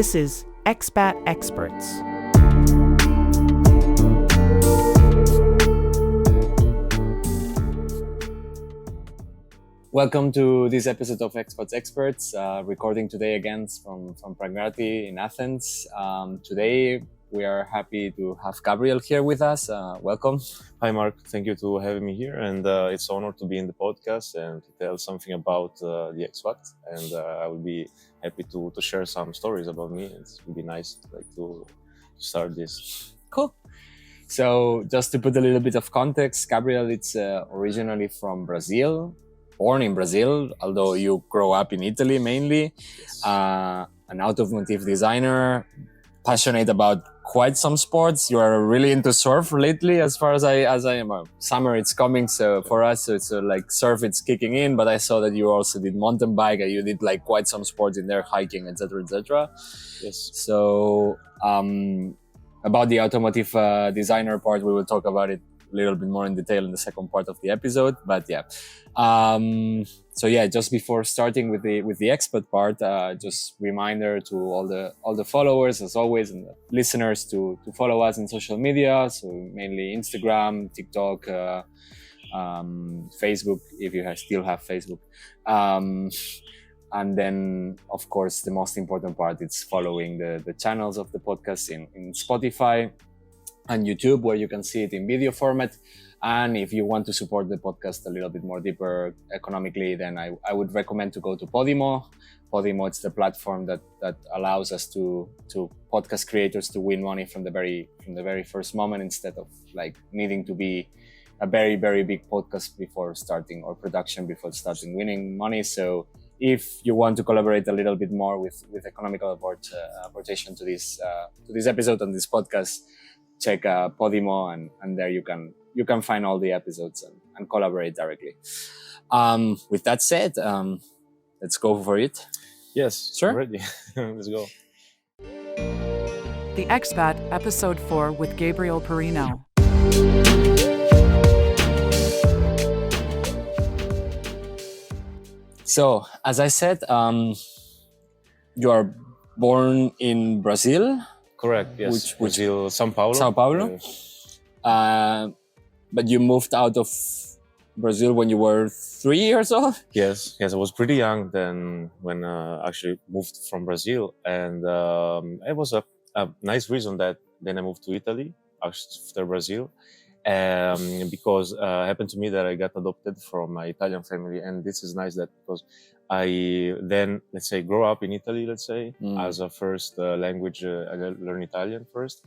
This is Expat Experts. Welcome to this episode of Expat Experts, recording today again from Pragmati in Athens. Today we are happy to have Gabriel here with us. Welcome. Hi Mark, thank you to having me here, and it's an honor to be in the podcast and to tell something about the Expat, and I will be happy to share some stories about me. It would be nice to start this. Cool. So just to put a little bit of context, Gabriel is originally from Brazil. Born in Brazil, although you grow up in Italy mainly. Yes. An automotive designer, passionate about quite some sports. You are really into surf lately, as far as I am. Summer it's coming, so for us it's like surf it's kicking in. But I saw that you also did mountain bike, and you did like quite some sports in there, hiking, etc., etc. Yes. So about the automotive designer part, we will talk about it a little bit more in detail in the second part of the episode, but yeah. So yeah, just before starting with the Expat part, just reminder to all the followers, as always, and the listeners to follow us in social media. So mainly Instagram, TikTok, Facebook, if you still have Facebook. And then, of course, the most important part is following the channels of the podcast in Spotify and YouTube, where you can see it in video format. And if you want to support the podcast a little bit more deeper economically, then I would recommend to go to Podimo. Podimo, it's the platform that allows us to podcast creators to win money from the very first moment, instead of like needing to be a very, very big podcast before starting, or production before starting winning money. So if you want to collaborate a little bit more with economical aportation to this episode and this podcast, check Podimo, and there you can find all the episodes and collaborate directly. With that said, let's go for it. Yes, sure. I'm ready. Let's go. The Expat, Episode 4 with Gabriel Perino. So, as I said, you are born in Brazil. Correct, yes. Brazil, São Paulo. São Paulo. But you moved out of Brazil when you were 3 years old? Yes, I was pretty young then when I actually moved from Brazil. And it was a nice reason that then I moved to Italy after Brazil. Because it happened to me that I got adopted from my Italian family. And this is nice that because I then, let's say, grow up in Italy, as a first language. I learned Italian first.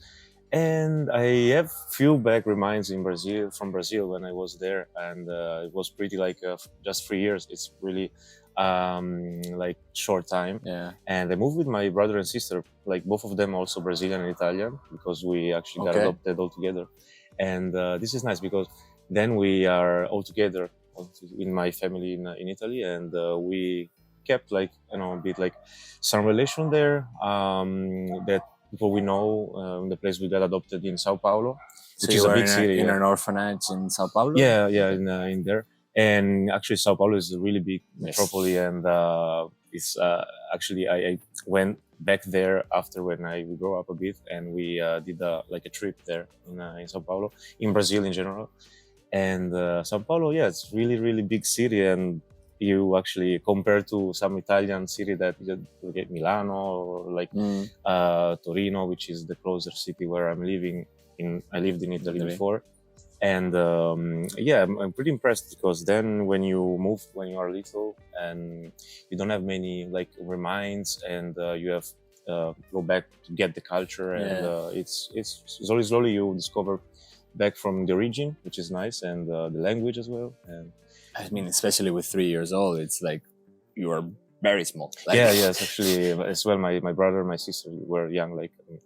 And I have few back reminds from Brazil when I was there. And it was pretty just 3 years. It's really short time. Yeah. And I moved with my brother and sister, both of them also Brazilian and Italian, because we actually got adopted all together. And this is nice because then we are all together in my family in Italy, and we kept some relation there that people we know in the place we got adopted in Sao Paulo, which is a big city. In an orphanage in Sao Paulo? Yeah, in there. And actually Sao Paulo is a really big metropolis, and it's actually I went back there after when I grew up a bit, and we did a trip there in Sao Paulo, in Brazil in general. And Sao Paulo, it's really, really big city, and you actually compare to some Italian city that you get Milano or Torino, which is the closer city where I'm living in. I lived in Italy before. And I'm pretty impressed, because then when you move when you are little and you don't have many reminds, and you have go back to get the culture, and it's slowly you discover back from the origin, which is nice, and the language as well. And I mean, especially with 3 years old, it's like you are very small. Yes, actually as well. My brother and my sister were young,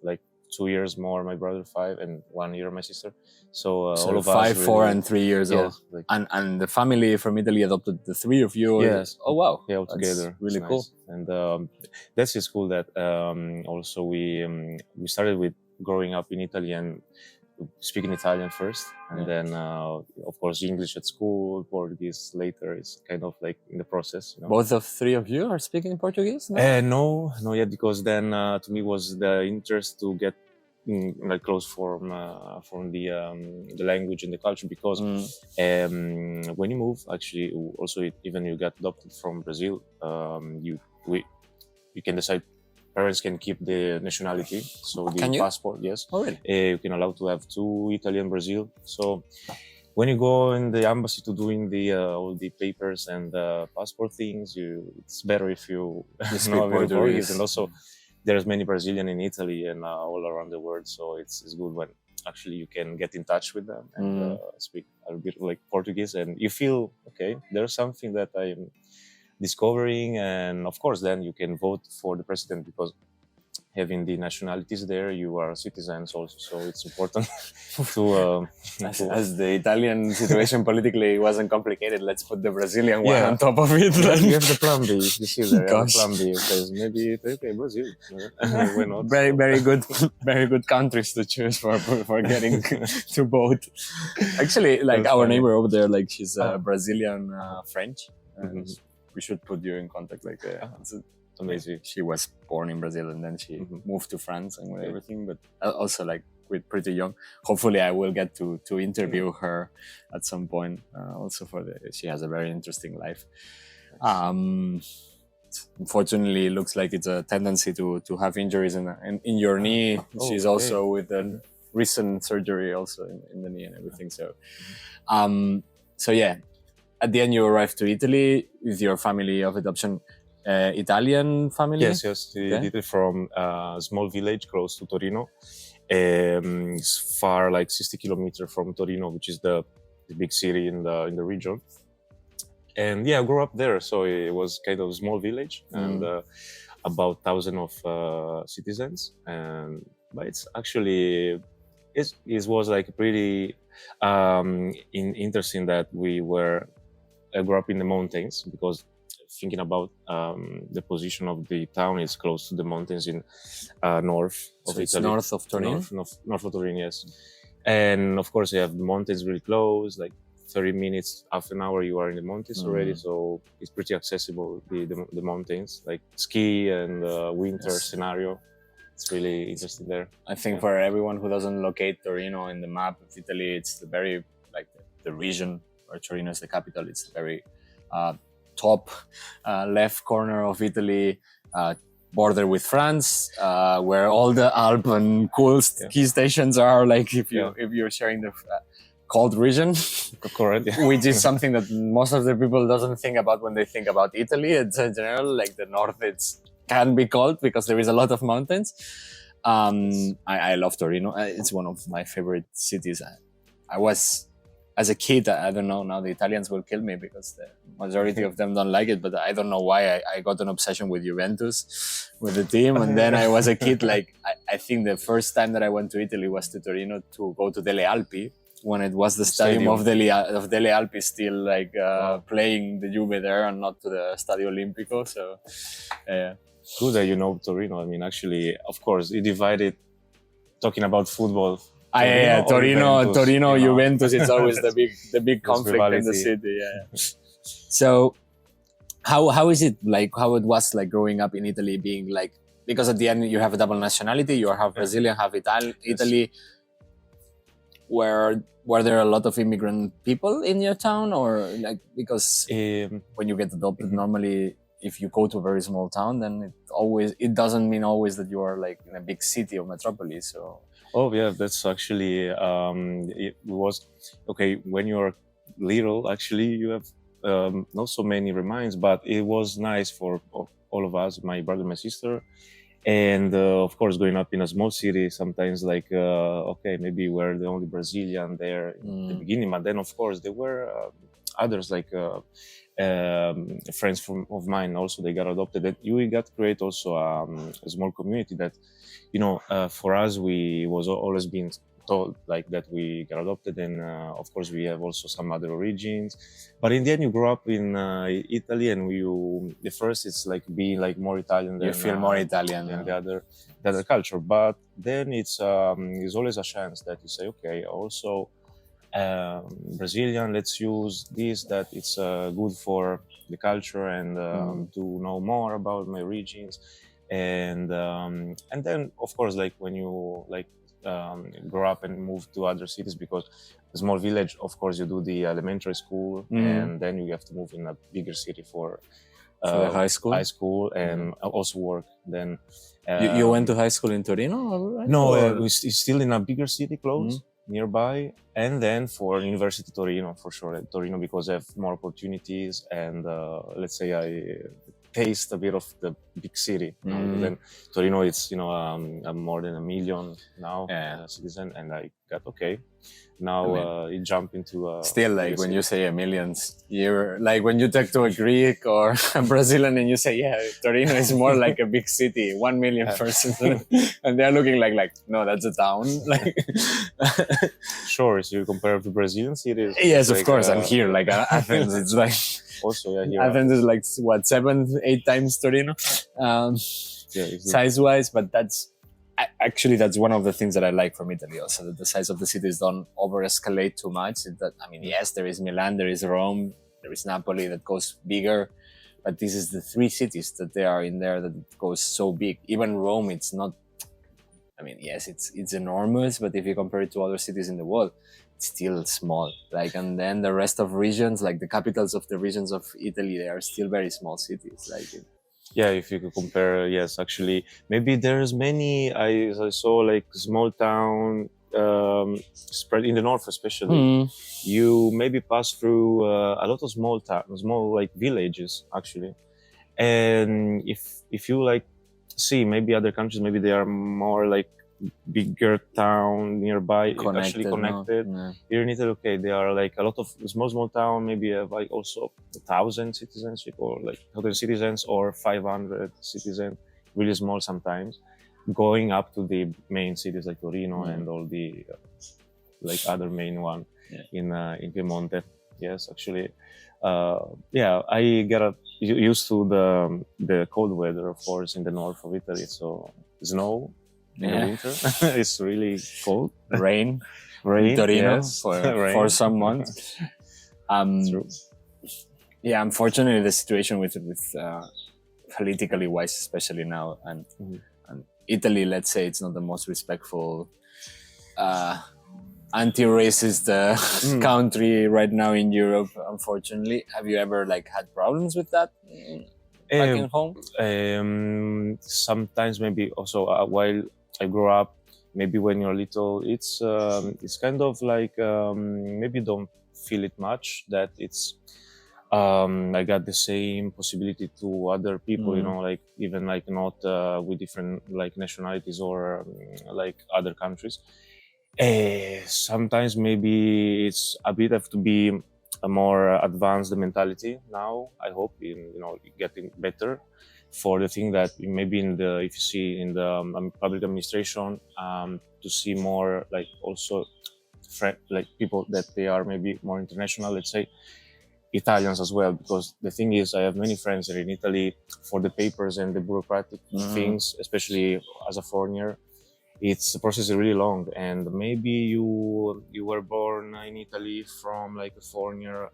like 2 years more, my brother 5, and 1 year my sister. So all of 5, us 4, really, and 3 years old. And the family from Italy adopted the three of you. Yes. Oh wow. Yeah, all together. Really cool. Nice. And that's just cool that also we started with growing up in Italy, and speaking Italian first, and then of course English at school, Portuguese later. It's kind of like in the process. Both of three of you are speaking Portuguese? No? No, not yet, because then to me was the interest to get like close from the language and the culture, because when you move, actually, also even you got adopted from Brazil, you can decide. Parents can keep the nationality, so the passport, yes. Oh, really? You can allow to have 2, Italy and Brazil. So when you go in the embassy to doing the all the papers and passport things, it's better if you know Portuguese. And also, there's many Brazilian in Italy and all around the world, so it's good when actually you can get in touch with them and speak a bit like Portuguese, and you feel okay. There's something that I'm discovering, and of course then you can vote for the president, because having the nationalities there, you are citizens also, so it's important to as the Italian situation politically wasn't complicated, let's put the Brazilian one on top of it. You have the plan B, you see there, the plan B, because maybe Brazil, why not? Very good countries to choose for getting to vote. Actually, like that's our funny. Neighbor over there, like she's Brazilian French. We should put you in contact. Like, it's amazing. She was born in Brazil and then she moved to France and everything, but also like with pretty young. Hopefully, I will get to interview her at some point. Also, she has a very interesting life. Unfortunately, it looks like it's a tendency to have injuries in your knee. She's also with a recent surgery also in the knee and everything. So yeah. At the end, you arrived to Italy with your family of adoption, Italian family? Yes. We did it from a small village close to Torino. It's far, like 60 kilometers from Torino, which is the big city in the region. And I grew up there, so it was kind of a small village and about 1,000 of citizens. But it's actually it was like pretty interesting that I grew up in the mountains, because thinking about the position of the town is close to the mountains in north of Italy. It's north of Turin? North of Turin, yes. And of course, you have the mountains really close, like 30 minutes, half an hour, you are in the mountains already. So it's pretty accessible, the mountains, like ski and winter scenario. It's really interesting there. I think for everyone who doesn't locate Torino in the map of Italy, it's the very, like the region where Torino is the capital. It's the very top left corner of Italy, border with France, where all the Alps and cool ski stations are. Like if you're sharing the cold region, correct, which is something that most of the people doesn't think about when they think about Italy. It's in general, like the north, can be cold because there is a lot of mountains. I love Torino. It's one of my favorite cities. I was, as a kid, I don't know, now the Italians will kill me because the majority of them don't like it, but I don't know why I got an obsession with Juventus, with the team. And then I was a kid, like, I think the first time that I went to Italy was to Torino to go to Delle Alpi, when it was the stadium of Delle Alpi still like playing the Juve there and not to the Stadio Olimpico. So, good that you know Torino. I mean, actually, of course, it divided, talking about football, Torino, Juventus. It's always the big conflict in the city. Yeah. So, how is it like? How it was like growing up in Italy, being like, because at the end you have a double nationality. You are half Brazilian, half Italy. Were there a lot of immigrant people in your town, or like, because when you get adopted, normally if you go to a very small town, then it doesn't mean always that you are like in a big city or metropolis. So. Oh yeah, that's actually it was okay when you're little. Actually, you have not so many reminds, but it was nice for all of us, my brother, my sister, and of course, growing up in a small city, sometimes like okay, maybe we're the only Brazilian there in the beginning, but then of course there were others like friends of mine also, they got adopted. That we got to create also a small community that, for us, we was always been told like that we got adopted, and of course we have also some other origins. But in the end, you grow up in Italy, and the first it's like being like more Italian than You feel more Italian than the other culture. But then it's always a chance that you say, okay, also Brazilian, let's use this, that it's good for the culture and to know more about my regions. And then of course, like when you like grow up and move to other cities, because a small village, of course you do the elementary school, and then you have to move in a bigger city for the high school and also work. Then you went to high school in Torino, right? No, we're still in a bigger city close nearby, and then for University Torino, for sure, Torino, because I have more opportunities, and let's say I taste a bit of the big city. Then Torino, it's more than 1 million now citizen, and I got okay. Now you jump into still like when you say 1 million, you're like when you talk to a Greek or a Brazilian and you say, Torino is more like a big city, 1 million persons, and they're looking like no, that's a town. Like sure, so you compare to Brazilian cities. Yes, of course. And here, like Athens, it's like also here Athens is like what 7-8 times Torino, size-wise, but that's one of the things that I like from Italy also, that the size of the cities don't over-escalate too much. Yes, there is Milan, there is Rome, there is Napoli that goes bigger, but this is the 3 cities that they are in there that goes so big. Even Rome, it's not, yes, it's enormous, but if you compare it to other cities in the world, it's still small. Like, and then the rest of regions, like the capitals of the regions of Italy, they are still very small cities. Like, yeah, if you could compare, yes, actually, maybe there's many. I saw like small town spread in the north, especially. You maybe pass through a lot of small like villages, actually. And if you like see maybe other countries, maybe they are more like bigger town nearby, connected. Yeah. Here in Italy, okay, there are like a lot of small town, maybe have like also 1,000 citizenship, or like 1,000 citizens, or 500 citizens, really small sometimes, going up to the main cities like Torino and all the like other main one in Piamonte. Yes, actually, I get used to the cold weather, of course, in the north of Italy. So snow. In the winter, it's really cold. Rain, Torino, yes. for some months. True. Yeah, unfortunately, the situation with politically wise, especially now, and Italy, let's say, it's not the most respectful, anti-racist country right now in Europe. Unfortunately, have you ever like had problems with that? Back in home? Sometimes, maybe also while I grew up, maybe when you're little, it's kind of like maybe don't feel it much that it's I got the same possibility to other people, like even like not with different like nationalities or like other countries. Sometimes maybe it's a bit have to be a more advanced mentality now. I hope getting better for the thing that maybe if you see in the public administration, to see more like also like people that they are maybe more international, let's say Italians as well, because the thing is I have many friends here in Italy for the papers and the bureaucratic things, especially as a foreigner. The process is really long, and maybe you were born in Italy from like a foreigner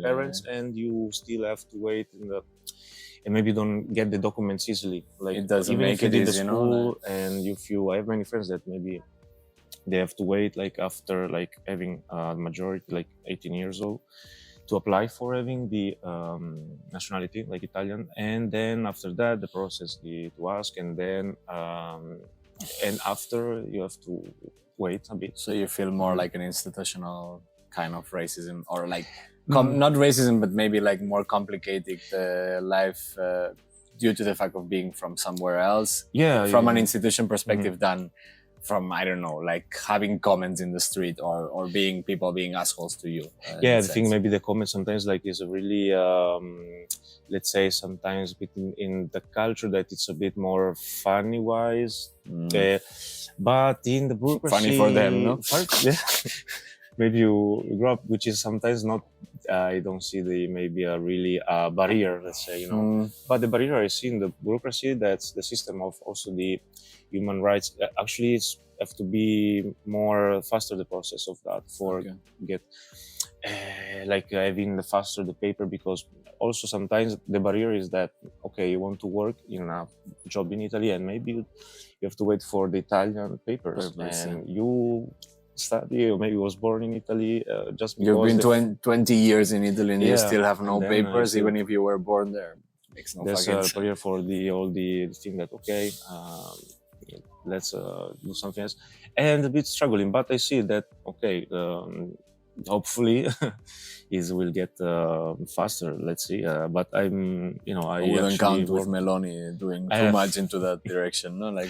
parents, and you still have to wait and maybe don't get the documents easily. Like it doesn't even make if you it did easy, the school, and I have many friends that maybe they have to wait like after like having a majority, like 18 years old, to apply for having the nationality like Italian, and then after that the process to ask, and then and after you have to wait a bit. So you feel more like an institutional kind of racism, or like not racism, but maybe like more complicated life due to the fact of being from somewhere else. From an institution perspective than I don't know, like having comments in the street or people being assholes to you. Yeah, I think maybe the comment sometimes like is a really, let's say sometimes in the culture that it's a bit more funny wise, but in the bureaucracy, funny for them, no? Yeah. Maybe you grow up, which is sometimes not. I don't see maybe a really barrier, let's say, But the barrier I see in the bureaucracy, that's the system of also the human rights. Actually, it's have to be more faster the process of that for get like having the faster the paper, because also sometimes the barrier is that you want to work in a job in Italy and maybe you have to wait for the Italian papers and you study or maybe was born in Italy just because you've been 20 years in Italy and you still have no papers even if you were born there. Makes no there's fucking a sense. barrier for all the thing that let's do something else and a bit struggling, but I see that hopefully it will get faster, let's see, but I'm I wouldn't count with Meloni doing too much into that direction, no? Like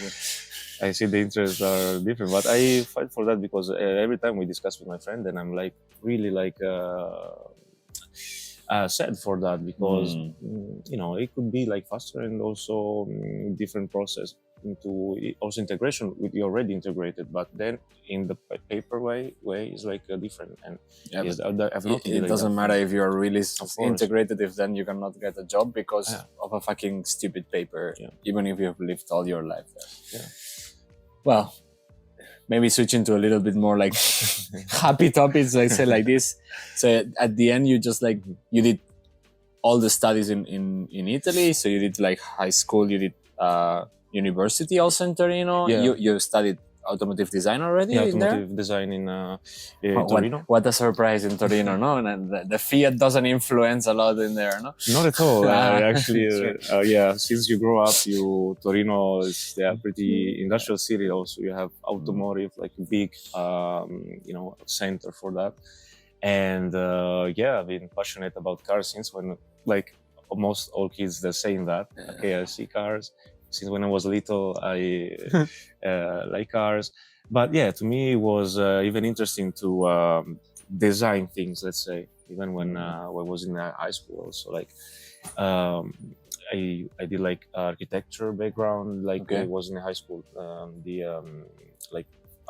I see the interests are different, but I fight for that because every time we discuss with my friend, then I'm like really like sad for that because it could be like faster and also different process into also integration with you already integrated, but then in the paper way is like different and it doesn't matter if you're really integrated if then you cannot get a job because of a fucking stupid paper, even if you've lived all your life there. Well, maybe switching to a little bit more like happy topics, I say like this. So at the end, you just like, you did all the studies in Italy. So you did like high school, you did university also in Torino. You studied automotive design already? Automotive design in Torino. What a surprise in Torino, no? And the Fiat doesn't influence a lot in there, no? Not at all. Actually, since you grow up, Torino is pretty industrial city. Also, you have automotive, like a big, center for that. And I've been passionate about cars since when, like almost all kids, they're saying that. I see cars. Since when I was little, I like cars. But to me, it was even interesting to design things, let's say, even when I was in high school. Also, like, I did like architecture background, like I was in high school.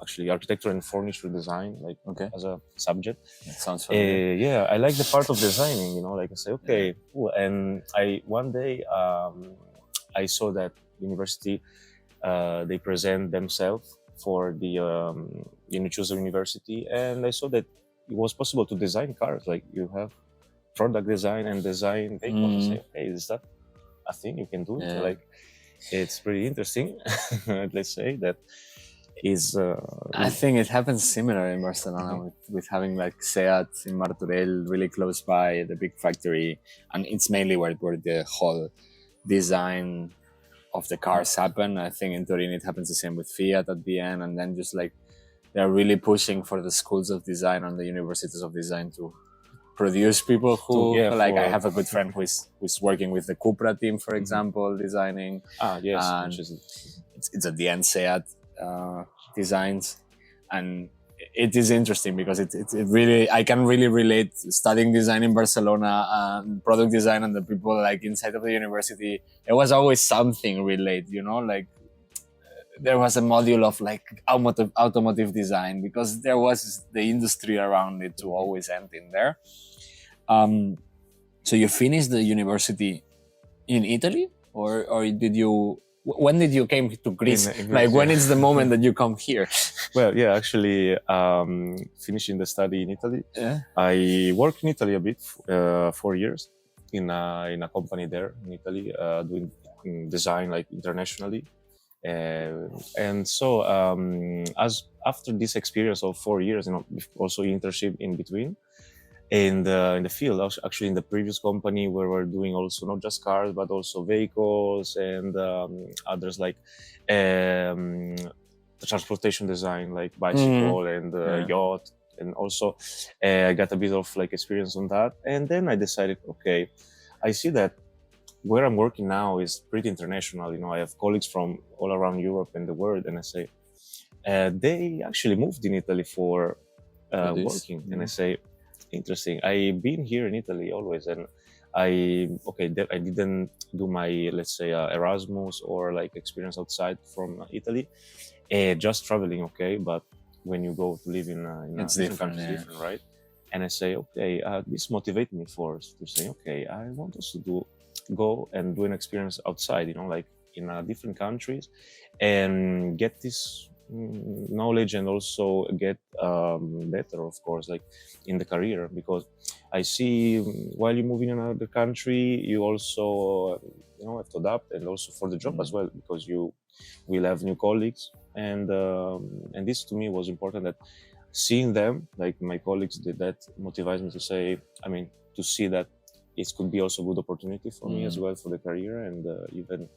Actually architecture and furniture design, like as a subject. That sounds familiar. I like the part of designing, like I say, cool. And one day I saw that university, they present themselves for the, choose a university. And I saw that it was possible to design cars. Like you have product design and design vehicles. I say, is that a thing you can do? Yeah. Like, it's pretty interesting. Let's say that is... I think it happens similar in Barcelona with having like SEAT in Martorell really close by, the big factory. And it's mainly where the whole design of the cars happen. I think in Turin it happens the same with Fiat at the end, and then just like they're really pushing for the schools of design and the universities of design to produce people who I have a good friend who's working with the Cupra team, for example, designing. And it's at the end SEAT designs, and it is interesting because it really, I can really relate studying design in Barcelona and product design and the people like inside of the university. There was always something related, like there was a module of like automotive design because there was the industry around it to always end in there. So you finished the university in Italy or did you... When did you came to Greece? When is the moment that you come here? Well, actually, finishing the study in Italy, I worked in Italy a bit, 4 years in a company there in Italy, doing design like internationally. And so, as after this experience of 4 years, also internship in between, in the field, actually in the previous company where we're doing also not just cars but also vehicles and others like transportation design like bicycle and yacht, and also I got a bit of like experience on that. And then I decided, I see that where I'm working now is pretty international. I have colleagues from all around Europe and the world, and I say, they actually moved in Italy for working. And I say, interesting. I've been here in Italy always, and I didn't do my, let's say, Erasmus or like experience outside from Italy, just traveling. Okay, but when you go to live in It's different different, countries, yeah. different, right? And I say, okay, this motivated me to say, okay, I want also to go and do an experience outside, like in different countries, and get this knowledge, and also get better, of course, like in the career, because I see while you move in another country, you also have to adapt, and also for the job as well, because you will have new colleagues, and this to me was important, that seeing them, like my colleagues did, that motivates me to say, to see that it could be also a good opportunity for me as well for the career, and even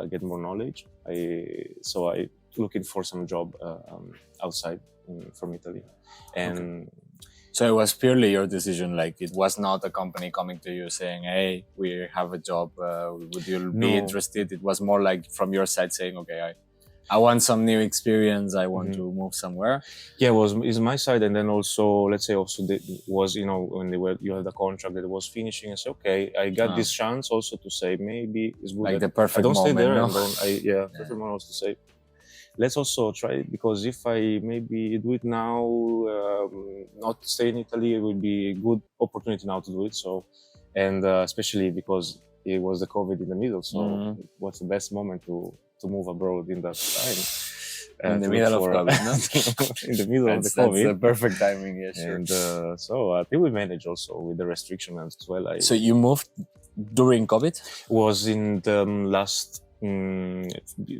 get more knowledge. I looking for some job outside from Italy, and so it was purely your decision. Like, it was not a company coming to you saying, "Hey, we have a job. Would you be interested?" It was more like from your side saying, "Okay, I want some new experience. I want to move somewhere." Yeah, is my side, and then also, let's say, also was when you had the contract that was finishing, I said, okay, I got this chance also to say maybe it's good. Like that the perfect I don't moment, stay there, no? and perfect moment also to say, let's also try it, because if I maybe do it now, not stay in Italy, it would be a good opportunity now to do it. So, and especially because it was the COVID in the middle, so what's the best moment to move abroad in that time? In the middle of COVID, no? In the middle of the COVID. That's the perfect timing, yeah, sure. And so I think we managed also with the restriction as well. So you moved during COVID? Was in the last,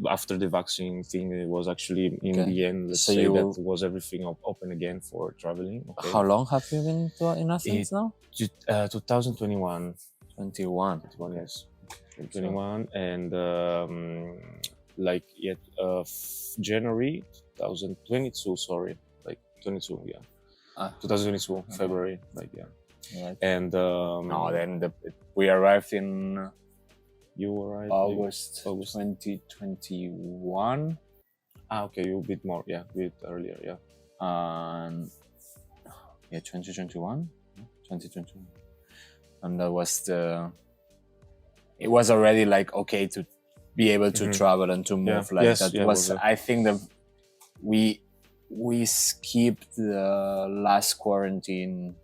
after the vaccine thing, it was actually in the end, let's say that was everything open again for traveling. Okay. How long have you been in Athens now? 2021. 21, yes. 21, and January 2022, sorry, like 22, yeah. 2022, February, like, yeah. Right. And then we arrived in you arrived August 2021. Okay, you a bit more, yeah, a bit earlier, yeah. 2021, and that was it was already like okay to be able to travel and to move I think that we skipped the last quarantine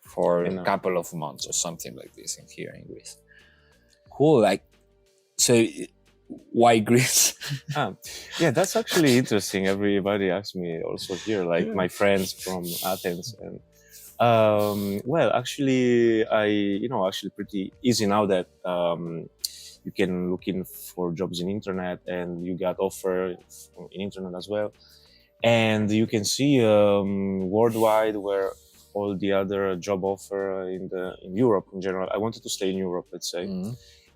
for a couple of months or something like this here in Greece. Cool. Like, so why Greece? Yeah, that's actually interesting. Everybody asks me also here, like my friends from Athens, and well, actually, actually pretty easy now that you can look in for jobs in internet, and you got offer in internet as well, and you can see worldwide where all the other job offer in Europe in general. I wanted to stay in Europe, let's say,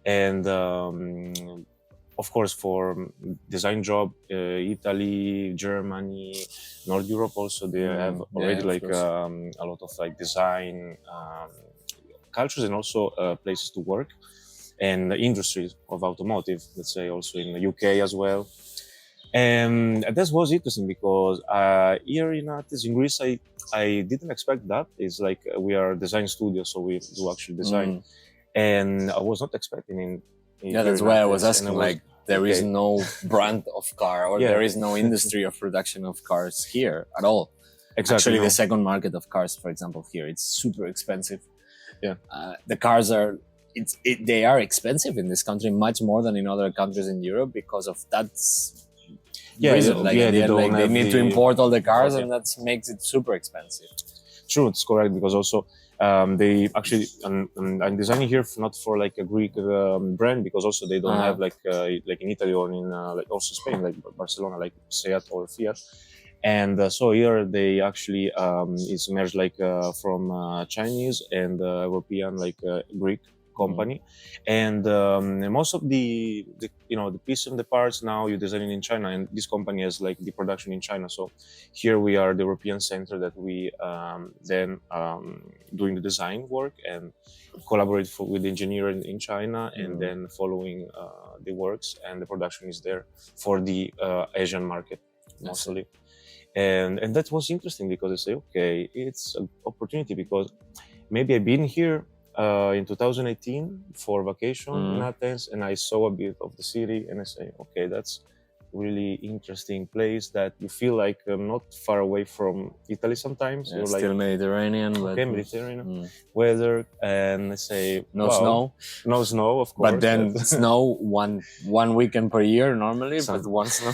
and of course for design job, Italy, Germany, North Europe also, they have already a lot of like design cultures, and also places to work, and the industries of automotive, let's say, also in the UK as well. And that was interesting because here in Athens, in Greece, I didn't expect that. It's like we are a design studio, so we do actually design, and I was not expecting that's why I was asking. There is no brand of car, or there is no industry of production of cars here at all. Exactly. Actually, the second market of cars, for example, here, it's super expensive. Yeah, the cars are. They are expensive in this country much more than in other countries in Europe because of that reason. They need to import all the cars, and that makes it super expensive. True, it's correct, because also they actually, I'm designing here not for like a Greek brand, because also they don't have like in Italy or in like also Spain, like Barcelona, like Seat or Fiat. And so here they actually is merged like from Chinese and European, like Greek company, and most of the piece and the parts now you're designing in China, and this company has like the production in China. So here we are the European center that we then doing the design work and collaborate with the engineer in China, and then following the works, and the production is there for the Asian market. mostly. And that was interesting because I say, okay, it's an opportunity because maybe I've been here in 2018 for vacation in Athens, and I saw a bit of the city, and I say, okay, that's really interesting place that you feel like not far away from Italy sometimes. Yeah, You're still like, Mediterranean, but okay, Mediterranean weather, and I say, no wow, snow. No snow, of course. But then snow one weekend per year normally, but once no.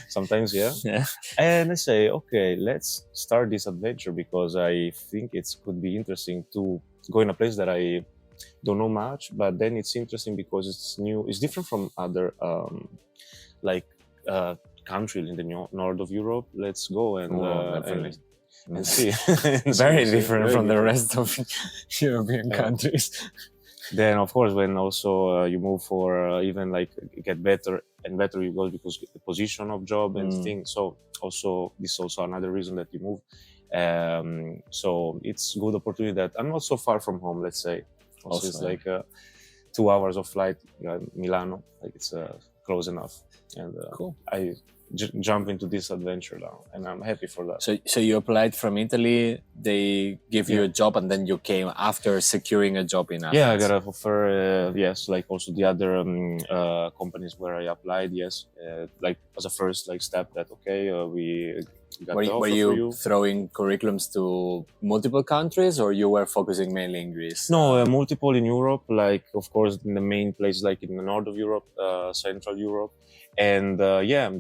Sometimes, yeah. Yeah. And I say, okay, let's start this adventure because I think it could be interesting to go in a place that I don't know much, but then it's interesting because it's new. It's different from other country in the north of Europe. Let's go and see. Very different from the rest of European countries. Then, of course, when also you move for even like get better and better you go because the position of job and things. So also this is also another reason that you move. So it's good opportunity that I'm not so far from home. Let's say also it's like 2 hours of flight, Milano. Like it's close enough, and cool. I jump into this adventure now, and I'm happy for that. So you applied from Italy. They give you a job, and then you came after securing a job in Athens. Yeah, I got an offer. Yes, like also the other companies where I applied. Yes, like as a first step that we got the offer were you throwing curriculums to multiple countries, or you were focusing mainly in Greece? No, multiple in Europe. Like of course in the main place, like in the north of Europe, Central Europe. And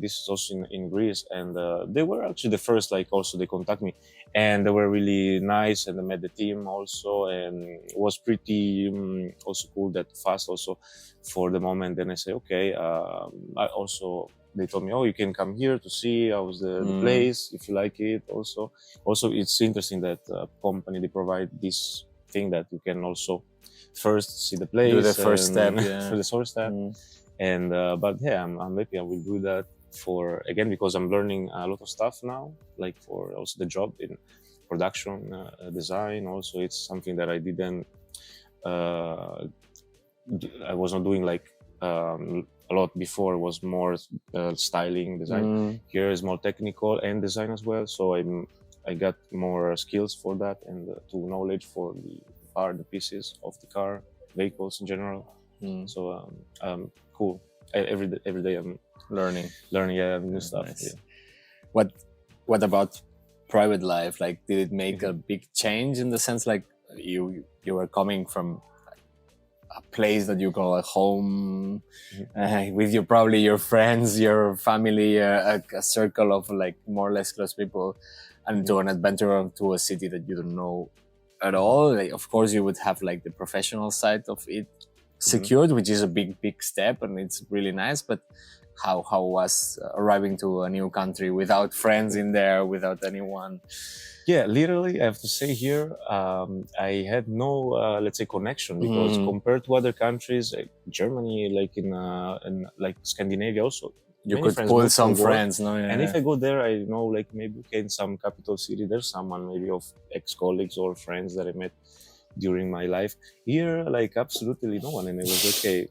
this is also in Greece, and they were actually the first. Like also they contact me, and they were really nice, and I met the team also, and it was pretty also cool that fast also for the moment. Then I say okay. They told me, you can come here to see how's the place if you like it. Also it's interesting that company they provide this thing that you can also first see the place, do the first step, for the first step. And but yeah, I'm happy I will do that for again because I'm learning a lot of stuff now, like for also the job in production design. Also, it's something that I didn't I was not doing like a lot before. It was more styling design. Here is more technical and design as well. So I got more skills for that and to knowledge for the pieces of the car, vehicles in general. So cool. Every day I'm learning new stuff. Nice. Yeah. What about private life? Like, did it make a big change in the sense like you were coming from a place that you call a home with probably your friends, your family, a circle of like more or less close people, and to an adventure to a city that you don't know at all? Like, of course, you would have like the professional side of it secured, which is a big step, and it's really nice. But how was arriving to a new country without friends in there, without anyone? Yeah, literally, I have to say here, I had no, let's say, connection because compared to other countries, like Germany, like in like Scandinavia, also you could pull some friends, no? And if I go there, I know like maybe in some capital city, there's someone maybe of ex-colleagues or friends that I met during my life. Here, like absolutely no one, and it was okay.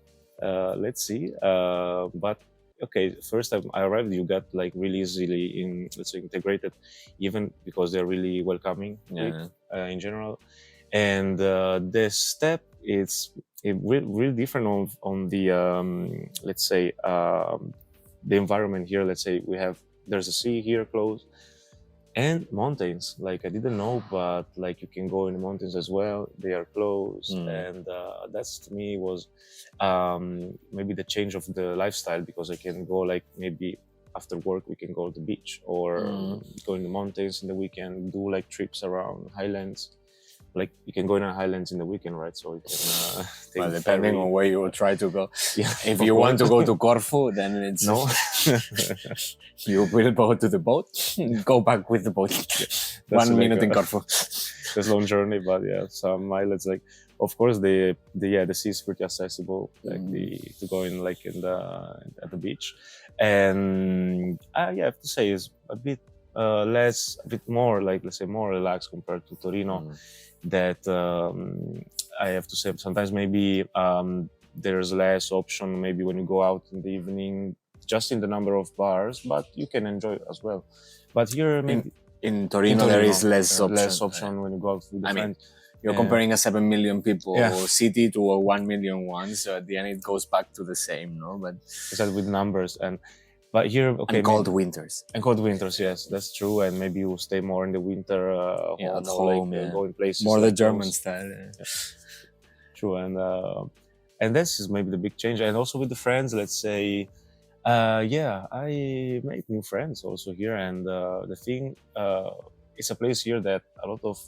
Let's see, but. Okay, first time I arrived, you got like really easily let's say integrated, even because they're really welcoming in general. And the step is really different on the let's say the environment here. Let's say there's a sea here close and mountains. Like I didn't know, but like you can go in the mountains as well. They are close, and that's to me was maybe the change of the lifestyle because I can go like maybe after work we can go to the beach or go in the mountains in the weekend, do like trips around highlands. Like you can go in the highlands in the weekend, right? So you can take well, depending on where you will try to go. Yeah, if you want to go to Corfu, then it's no. You will go to the boat, go back with the boat. 1 minute in Corfu. It's a long journey, but yeah, some mileage. Like, of course, the sea is pretty accessible. Like to go in like at the beach, and I have to say it's a bit a bit more like let's say more relaxed compared to Torino. That I have to say sometimes maybe there's less option maybe when you go out in the evening just in the number of bars, but you can enjoy it as well. But here, maybe in Torino, there is less option when you go out with the friends. You're comparing a 7 million people Yeah. city to a 1 million one, so at the end it goes back to the same, no? But with numbers but here, okay, and cold winters. And cold winters, yes, that's true. And maybe you stay more in the winter at home, going places more the like German those. style. True, and this is maybe the big change. And also with the friends, let's say, I made new friends also here. And the thing, it's a place here that a lot of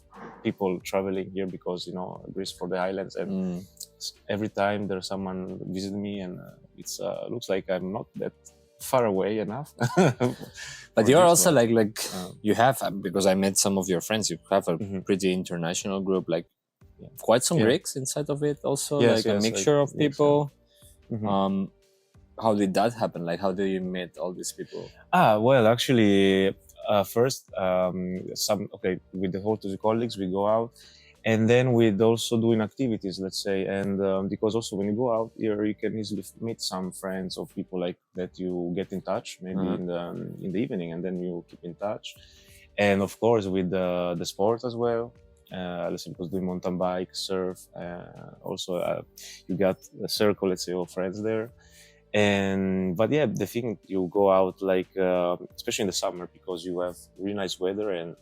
people traveling here because Greece for the islands, and every time there's someone visiting me, and it's looks like I'm not that far away enough. But you're also like you have, because I met some of your friends, you have a pretty international group, like quite some Greeks inside of it also, Yes, a mixture of people. Mm-hmm. How did that happen? Like, how did you meet all these people? Well, actually, first, with the whole colleagues, we go out, and then we'd also doing activities, let's say, and because also when you go out here, you can easily meet some friends of people like that you get in touch, maybe in the evening, and then you keep in touch, and of course with the sport as well. Let's say because doing mountain bike, surf, also you got a circle, let's say, of friends there. But yeah, the thing, you go out like especially in the summer, because you have really nice weather, and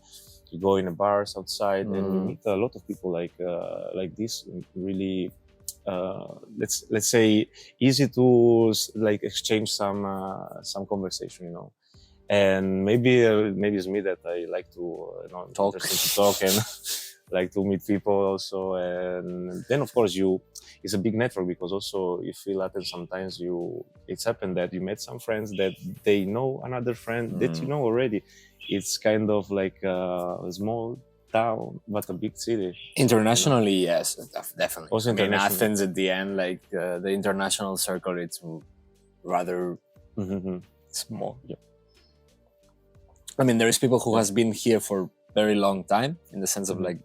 you go in the bars outside, and you meet a lot of people like this, really let's say easy to like exchange some conversation, and maybe it's me that I like to talk and like to meet people also. And then of course it's a big network, because also you feel Athens sometimes it's happened that you met some friends that they know another friend that you know already. It's kind of like a small town but a big city. Internationally, yes, definitely. Also in Athens at the end, like the international circle, it's rather small. Yeah. I mean, there is people who has been here for very long time, in the sense of like,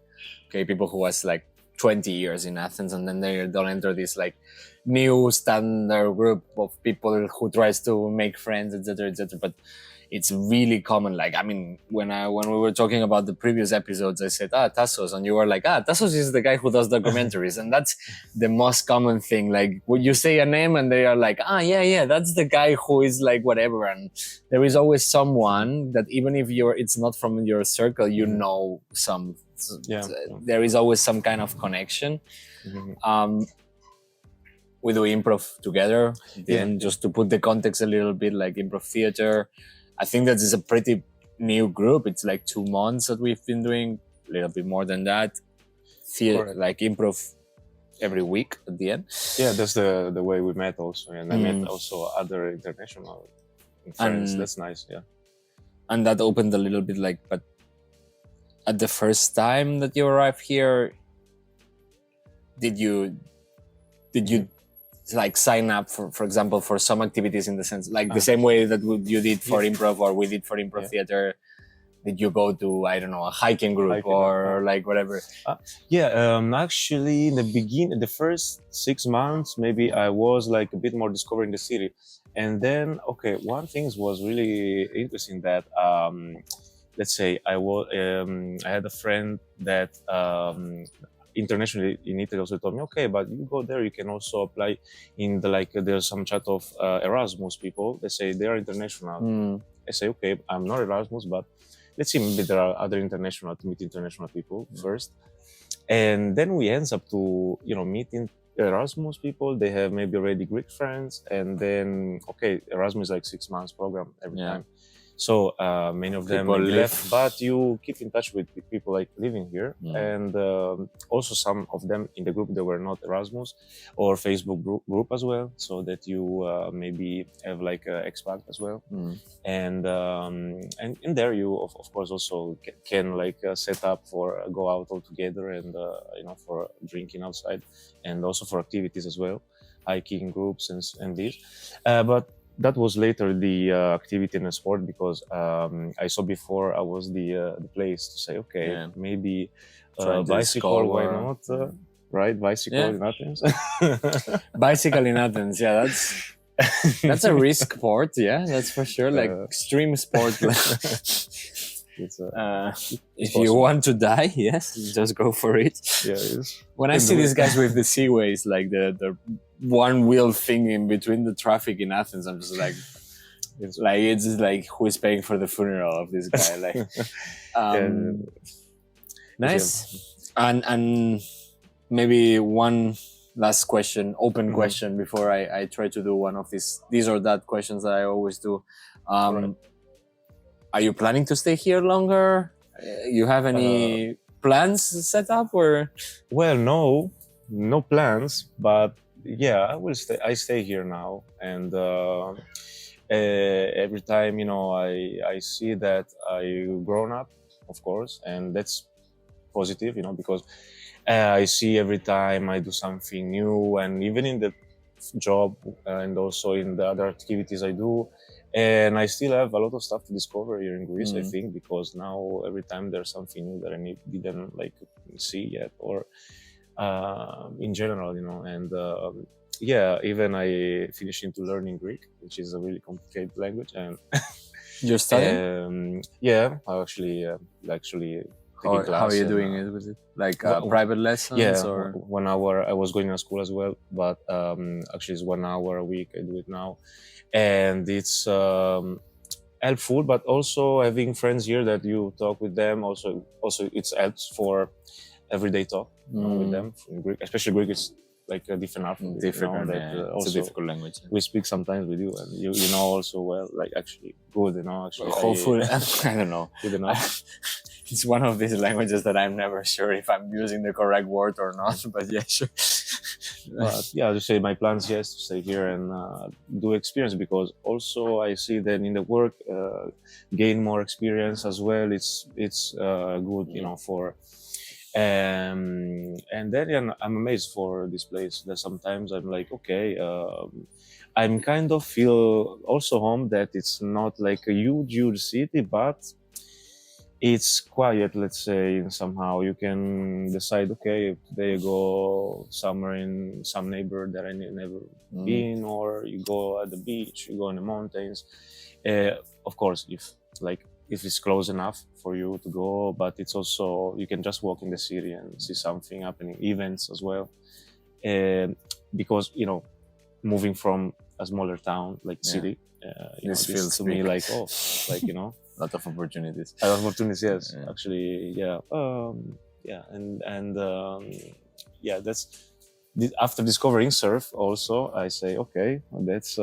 okay, people who has like 20 years in Athens, and then they don't enter this like new standard group of people who tries to make friends, etc., etc. But it's really common. Like, I mean, when we were talking about the previous episodes, I said, Tassos, and you were like, Tassos is the guy who does documentaries. And that's the most common thing. Like, when you say a name and they are like, yeah, that's the guy who is like whatever. And there is always someone that, even if it's not from your circle, you know some. There is always some kind of connection. We do improv together. Then just to put the context a little bit, like improv theater, I think that is a pretty new group. It's like 2 months that we've been doing, a little bit more than that. Theater, like improv every week at the end. Yeah, that's the way we met also. And I met also other international friends. That's nice, yeah. And that opened a little bit like, but at the first time that you arrived here, did you like sign up for example, for some activities, in the sense like the same way that you did for improv, or we did for improv theater? Did you go to, I don't know, a hiking group or like whatever? Actually, in the beginning, the first 6 months, maybe I was like a bit more discovering the city. And then, one thing was really interesting that, let's say I had a friend that internationally in Italy also told me, but you go there, you can also apply in there's some chat of Erasmus people. They say they are international. I say, I'm not Erasmus, but let's see, maybe there are other international, to meet international people first. And then we end up to, meeting Erasmus people. They have maybe already Greek friends. And then, Erasmus is like 6 months program every time. So many of them left, but you keep in touch with people like living here. And also some of them in the group, they were not Erasmus, or Facebook group as well, so that you maybe have like expat as well. And in there you of course also can like set up for go out all together, and for drinking outside, and also for activities as well, hiking groups and this. But that was later the activity and the sport, because I saw before I was the place to say, maybe bicycle, why not? Right, bicycle in Athens. Bicycle in Athens, that's That's a risk sport, yeah, that's for sure. Like extreme sport. If you want to die, yes, just go for it. Yeah, it is. When I see these guys with the seaways, like the one wheel thing in between the traffic in Athens, I'm just like, it's just like who is paying for the funeral of this guy? Like, nice. And maybe one last question, open question, before I try to do one of these or that questions that I always do. Right. Are you planning to stay here longer? You have any plans set up or? Well, no plans, but yeah, I will stay. I stay here now, and every time, I see that I've grown up, of course, and that's positive, because I see every time I do something new, and even in the job and also in the other activities I do. And I still have a lot of stuff to discover here in Greece, I think, because now every time there's something new that I didn't see yet, or in general, and even I finished into learning Greek, which is a really complicated language. And you're studying? Yeah, I actually taking class. How are you doing it? Was it like private lessons? Yeah, or 1 hour. I was going to school as well, but actually it's 1 hour a week. I do it now. And it's helpful, but also having friends here that you talk with them. Also it's helps for everyday talk with them in Greek. Especially Greek is like a different art from different. It's a difficult language. We speak sometimes with you, and you know also well, like actually good. Actually, hopefully, I don't know. Good enough. It's one of these languages that I'm never sure if I'm using the correct word or not. But yeah, sure. But yeah, I'll just say my plans, yes, to stay here and do experience, because also I see that in the work, gain more experience as well. It's good, for. And then I'm amazed for this place that sometimes I'm like, okay, I'm kind of feel also home, that it's not like a huge city, but it's quiet, let's say, and somehow you can decide, okay, today you go somewhere in some neighbor that I never been, or you go at the beach, you go in the mountains. Of course, if it's close enough for you to go, but it's also, you can just walk in the city and see something happening, events as well. Because, moving from a smaller town, like city, this feels to big. me like, a lot of opportunities. A lot of opportunities, yes. Yeah. Actually, that's after discovering surf. Also, I say, okay, that's.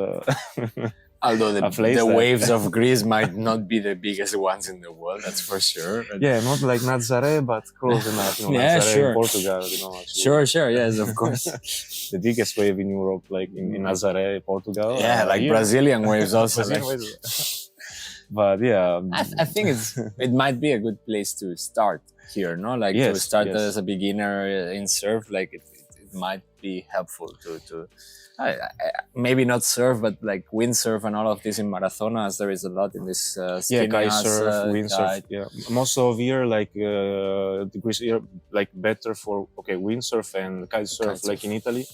Although the waves of Greece might not be the biggest ones in the world, that's for sure. Yeah, not like Nazaré, but close enough. Nazaré sure. In Portugal, actually. Sure, yes, of course. The biggest wave in Europe, like in Nazaré, Portugal. Yeah, Brazilian waves also. But yeah, I think it might be a good place to start here, no? To start as a beginner in surf, it might be helpful to maybe not surf, but windsurf and all of this in Marathona, as there is a lot in this kite surf, windsurf. Yeah, most of here the Greece here better for windsurf and kite surf, in Italy.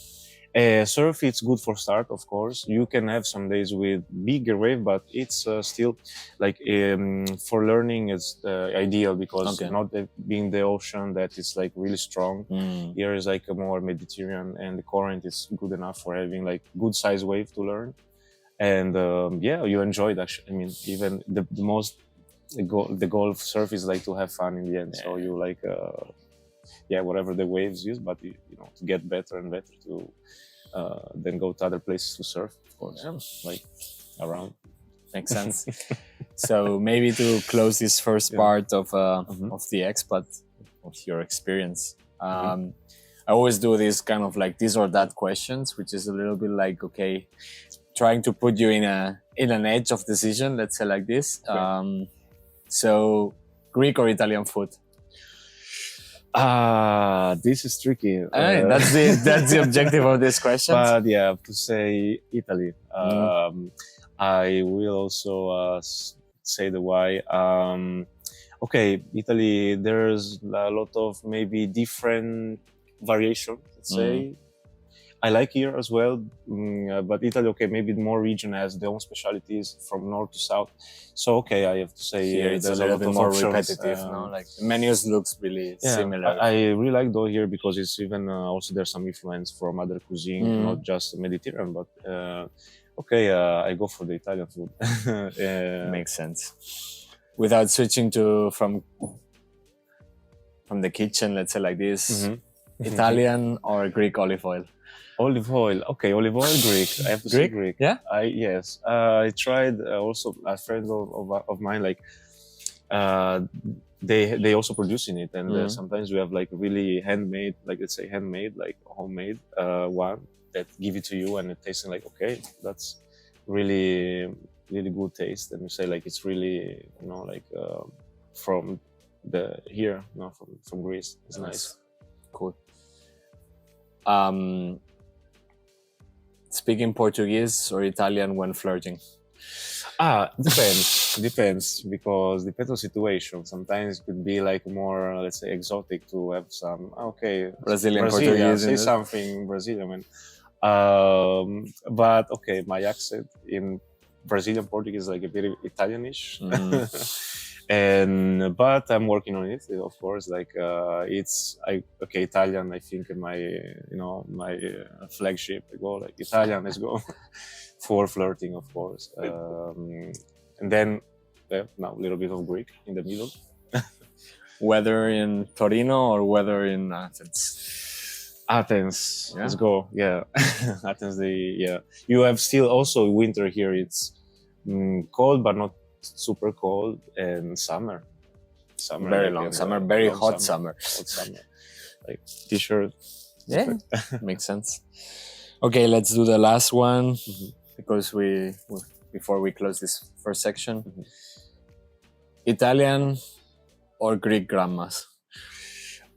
Surf, it's good for start, of course. You can have some days with bigger wave, but it's still for learning it's ideal, because not being the ocean that is really strong. Here is a more Mediterranean, and the current is good enough for having good size wave to learn. And you enjoy it actually. I mean, even the goal of surf is to have fun in the end. So you whatever the waves use, but to get better and better to then go to other places to surf, of course, around. Makes sense. So maybe to close this first part of the expat, of your experience, I always do this kind of this or that questions, which is a little bit trying to put you in an edge of decision, let's say like this. So Greek or Italian food? This is tricky. That's the objective of this question. But yeah, I have to say Italy. I will also say the why. Italy, there's a lot of maybe different variation, let's say. I like here as well, but Italy, okay, maybe more region has their own specialties from north to south. So okay, I have to say Here it's a there's little lot bit of more options. repetitive, no? Like the menus looks really similar. I really like though here because it's even also there's some influence from other cuisine, not just Mediterranean, but okay, I go for the Italian food. Makes sense. Without switching to from the kitchen, let's say like this, Italian or Greek olive oil? Olive oil. Okay, olive oil, Greek. I have to say Greek. Yeah? Yes. I tried also a friend of mine, like, they also producing it. And sometimes we have like really handmade, like let's say handmade, like homemade one that give it to you and it tasting like, okay, that's really, really good taste. And you say like, it's really, you know, like from the here, you know, from Greece. It's nice. Cool. Speaking Portuguese or Italian when flirting? Depends because depends on situation. Sometimes it could be like more, let's say, exotic to have some Brazilian Portuguese. Say something Brazilian. But okay, my accent in Brazilian Portuguese is like a bit Italianish. But I'm working on it, of course. Like Italian. I think my flagship. I go like Italian. Let's go for flirting, of course. And then now a little bit of Greek in the middle. Whether in Torino or whether in Athens. Athens. Yeah? Let's go. Yeah, Athens. You have still also winter here. It's cold, but not super cold, and summer very long summer, very hot summer. Hot summer, like t-shirt. Yeah, makes sense. Okay, let's do the last one because before we close this first section. Italian or Greek grandmas?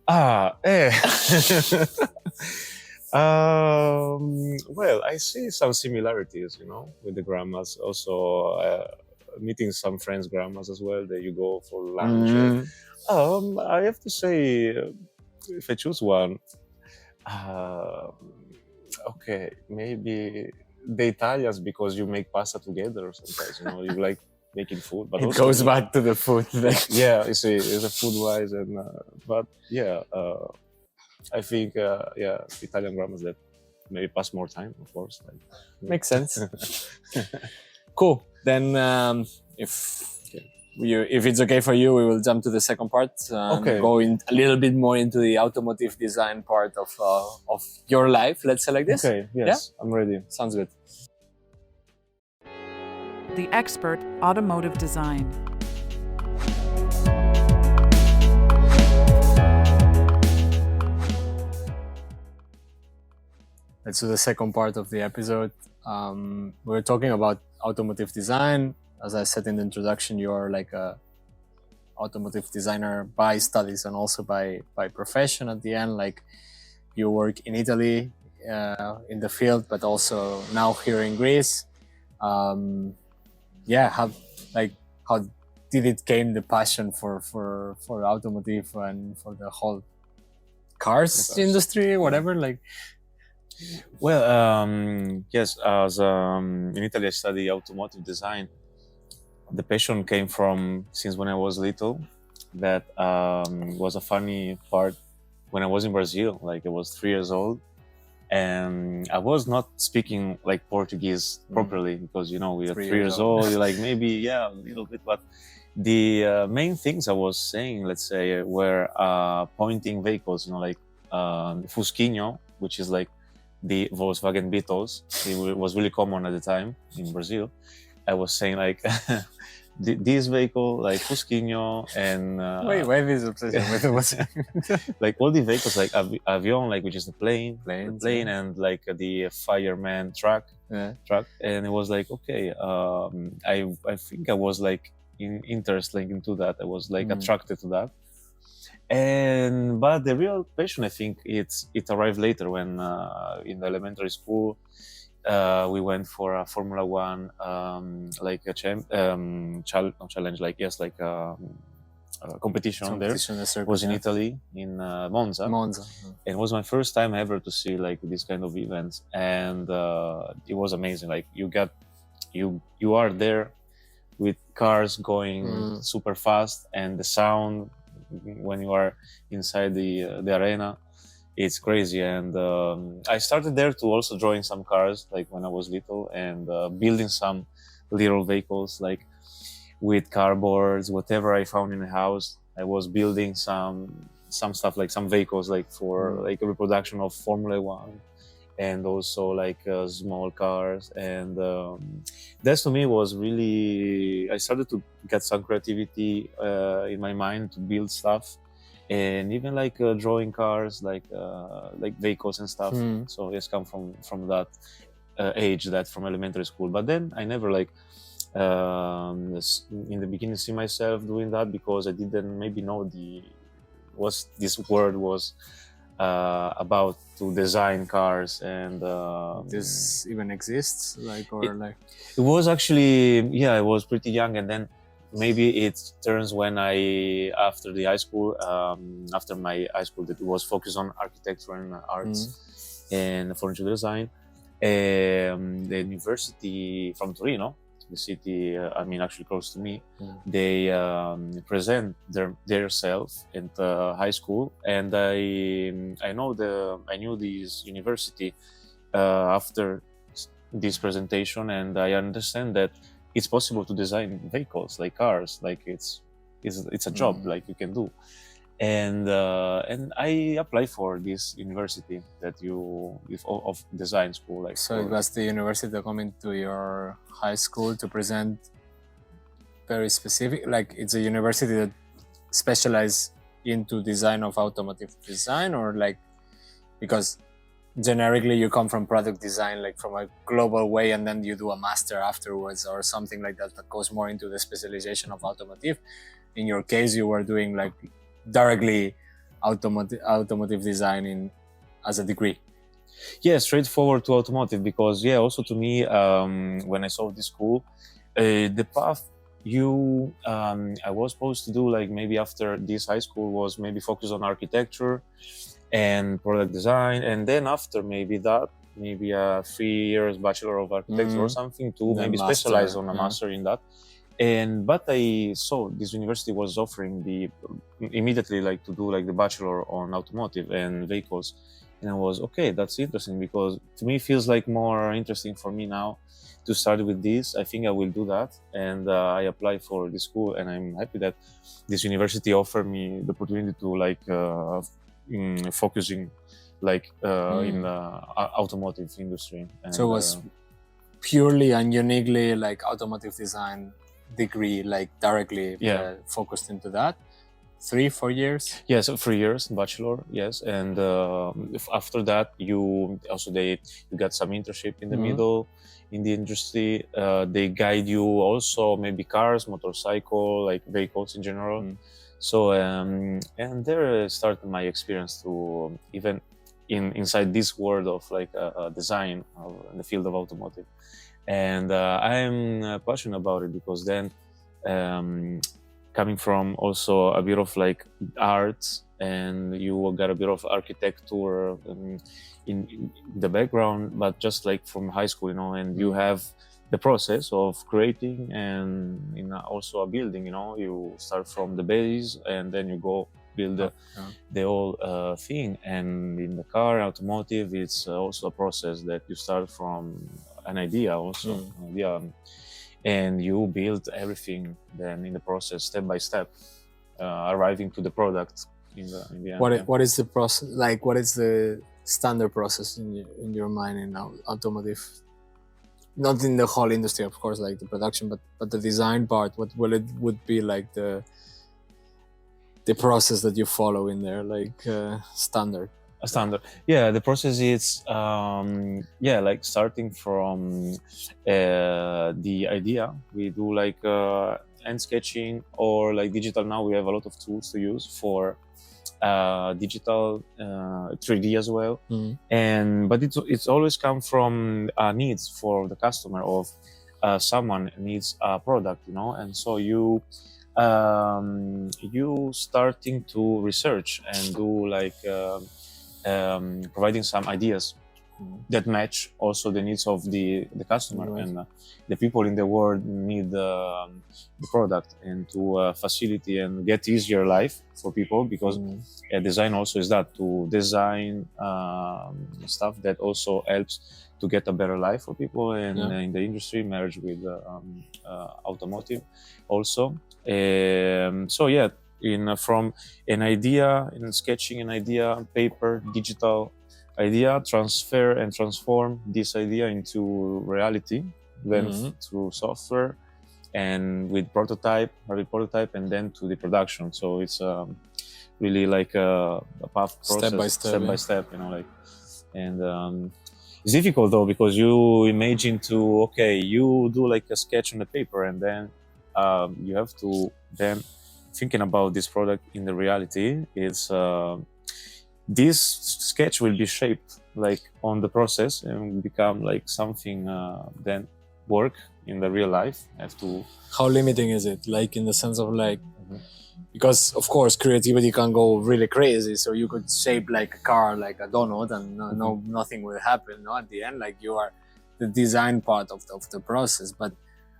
Well, I see some similarities, with the grandmas. Also, meeting some friends' grandmas as well. That you go for lunch. I have to say, if I choose one, okay, maybe the Italians, because you make pasta together sometimes. You like making food, but it also goes back to the food. Yeah, it's a food wise, and but yeah, I think Italian grandmas that maybe pass more time, of course. Makes sense. Cool. Then, if it's okay for you, we will jump to the second part. Go in a little bit more into the automotive design part of your life. Let's say like this. Okay. Yes, yeah? I'm ready. Sounds good. The Expert Automotive Design. Let's do the second part of the episode. We're talking about automotive design. As I said in the introduction, you're like a automotive designer by studies and also by profession at the end. Like you work in Italy in the field, but also now here in Greece. How did it came the passion for automotive and for the whole cars industry, whatever? Like. Well, yes, as in Italy I study automotive design. The passion came from since when I was little. That was a funny part when I was in Brazil. Like I was 3 years old, and I was not speaking like Portuguese properly because we are 3 years old. You're like maybe a little bit, but the main things I was saying, let's say, were pointing vehicles. Like Fusquinho, which is like the Volkswagen Beetles. It was really common at the time in Brazil. I was saying like this vehicle, like Fusquinho, and why this obsession with it? like all the vehicles, like avion, like which is the plane, and like the fireman truck, and it was like okay. I think I was like interested into that. I was like attracted to that. But the real passion, I think, it arrived later when in the elementary school we went for a Formula One like a challenge, like competition there. Circuit, Was in Italy, in Monza. Monza. And it was my first time ever to see like this kind of events, and it was amazing. Like you are there with cars going super fast, and the sound when you are inside the arena, it's crazy. And I started there to also drawing some cars, like when I was little, and building some little vehicles, like with cardboards, whatever I found in the house. I was building some stuff, like some vehicles, like for like a reproduction of Formula One, and also like small cars. And that to me was really, I started to get some creativity in my mind to build stuff, and even like drawing cars, like vehicles and stuff. So it's come from that age, that from elementary school. But then I never like in the beginning see myself doing that, because I didn't maybe know what this word was about, to design cars. And this even exists, like, or like it was actually, yeah, I was pretty young. And then maybe it turns when after my high school, that was focused on architecture and arts and furniture design. The university from Turin, the city, actually close to me, they present their self in the high school. And I knew this university after this presentation, and I understand that it's possible to design vehicles, like cars, like it's a job like you can do. And I applied for this university that of design school, like. So it was the university coming to your high school to present very specific, like it's a university that specializes into design of automotive design, or like, because generically you come from product design, like from a global way, and then you do a master afterwards or something like that goes more into the specialization of automotive. In your case, you were doing like directly automotive design as a degree. Yeah, straightforward to automotive, because also to me, when I saw this school, the path I was supposed to do, like maybe after this high school, was maybe focus on architecture and product design, and then after maybe a 3 years bachelor of architecture or something, to then maybe specialize on a master in that. But I saw this university was offering immediately like to do like the bachelor on automotive and vehicles, and I was okay. That's interesting, because to me it feels like more interesting for me now to start with this. I think I will do that, and I applied for the school, and I'm happy that this university offered me the opportunity to like focusing like in the automotive industry. And, so it was purely and uniquely like automotive design degree, like directly focused into that. 3-4 years? Yes, 3 years bachelor. Yes, and after that you got some internship in the middle in the industry. They guide you also maybe cars, motorcycle, like vehicles in general. So and there started my experience to even inside this world of like design in the field of automotive. And I'm passionate about it, because then coming from also a bit of like arts, and you got a bit of architecture in the background, but just like from high school, and you have the process of creating, and also a building, you start from the base and then you go build the whole thing. And in the car automotive, it's also a process that you start from an idea also, and you build everything then in the process, step by step, arriving to the product in the end. What is the process, like what is the standard process in your mind in automotive? Not in the whole industry, of course, like the production, but the design part. What would be like the process that you follow in there, like standard? A standard, the process is like starting from the idea. We do like hand sketching, or like digital. Now we have a lot of tools to use for digital 3D as well. But it's always come from needs for the customer, of someone needs a product, and so you you starting to research and do like providing some ideas that match also the needs of the customer. Right. And the people in the world need the product, and to facilitate and get easier life for people, because design also is that, to design stuff that also helps to get a better life for people in the industry, marriage with automotive also. So yeah, from an idea, in sketching an idea, paper, digital idea, transfer and transform this idea into reality, then through software and with prototype, and then to the production. So it's really like a path process, step by step, you know, like. And it's difficult though, because you imagine you do like a sketch on the paper, and then you have to then thinking about this product in the reality. It's this sketch will be shaped like on the process and become like something then work in the real life. How limiting is it, like in the sense of like, because of course creativity can go really crazy, so you could shape like a car like a donut and nothing will happen, no, at the end, like you are the design part of the process. But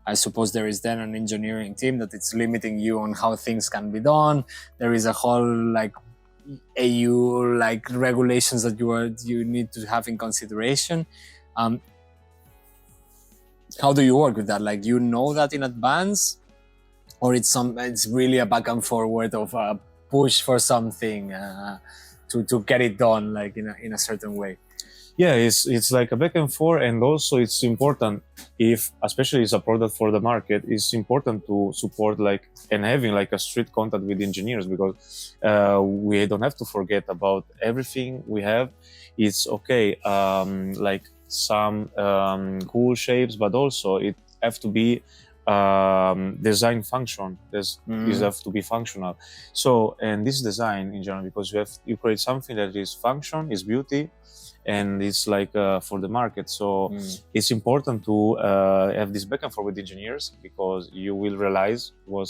I suppose there is then an engineering team that it's limiting you on how things can be done. There is a whole like EU like regulations that you need to have in consideration. How do you work with that? Like, you know that in advance, or it's really a back and forward of a push for something to get it done like in a certain way? Yeah, it's like a back and forth, and also it's important, if especially it's a product for the market, it's important to support like and having like a strict contact with engineers, because we don't have to forget about everything we have. It's okay, like some cool shapes, but also it have to be design function. This have to be functional. So, and this design in general, because you create something that is function, is beauty, and it's like for the market. So it's important to have this back and forth with engineers, because you will realize what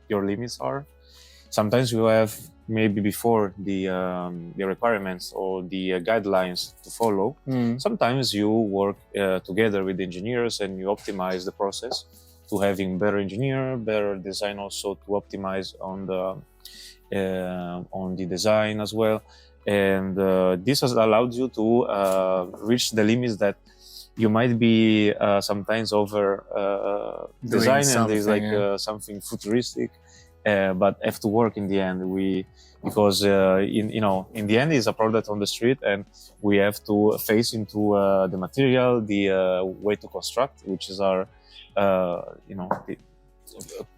your limits are. Sometimes you have maybe before the requirements or the guidelines to follow. Sometimes you work together with engineers and you optimize the process to having better engineer, better design, also to optimize on the design as well. And this has allowed you to reach the limits that you might be sometimes over design, and there's like something futuristic, but have to work in the end. Because in the end, it's a product on the street, and we have to face into the material, the way to construct, which is our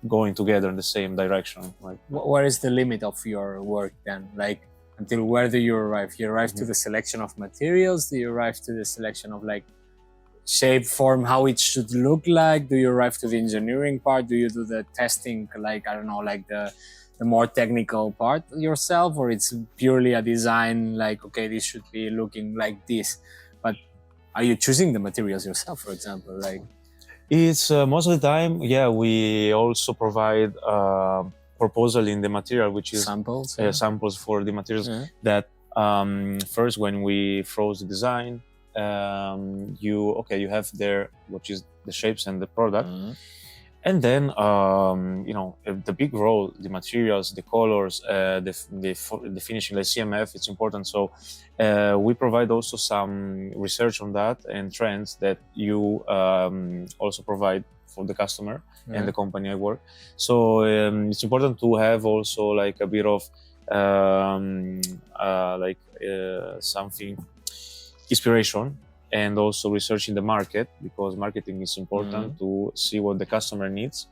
going together in the same direction. Like, where is the limit of your work then? Like, until where do you arrive? You arrive to the selection of materials? Do you arrive to the selection of like shape, form, how it should look like? Do you arrive to the engineering part? Do you do the testing, like, I don't know, like the more technical part yourself? Or it's purely a design, like, okay, this should be looking like this? But are you choosing the materials yourself, for example? Like, it's most of the time, yeah, we also provide proposal in the material, which is samples for the materials that first, when we froze the design, you have there, which is the shapes and the product, and then the big role, the materials, the colors, the finishing, like CMF, it's important. So we provide also some research on that and trends that you also provide for the customer and the company I work. So it's important to have also like a bit of something inspiration, and also researching the market, because marketing is important to see what the customer needs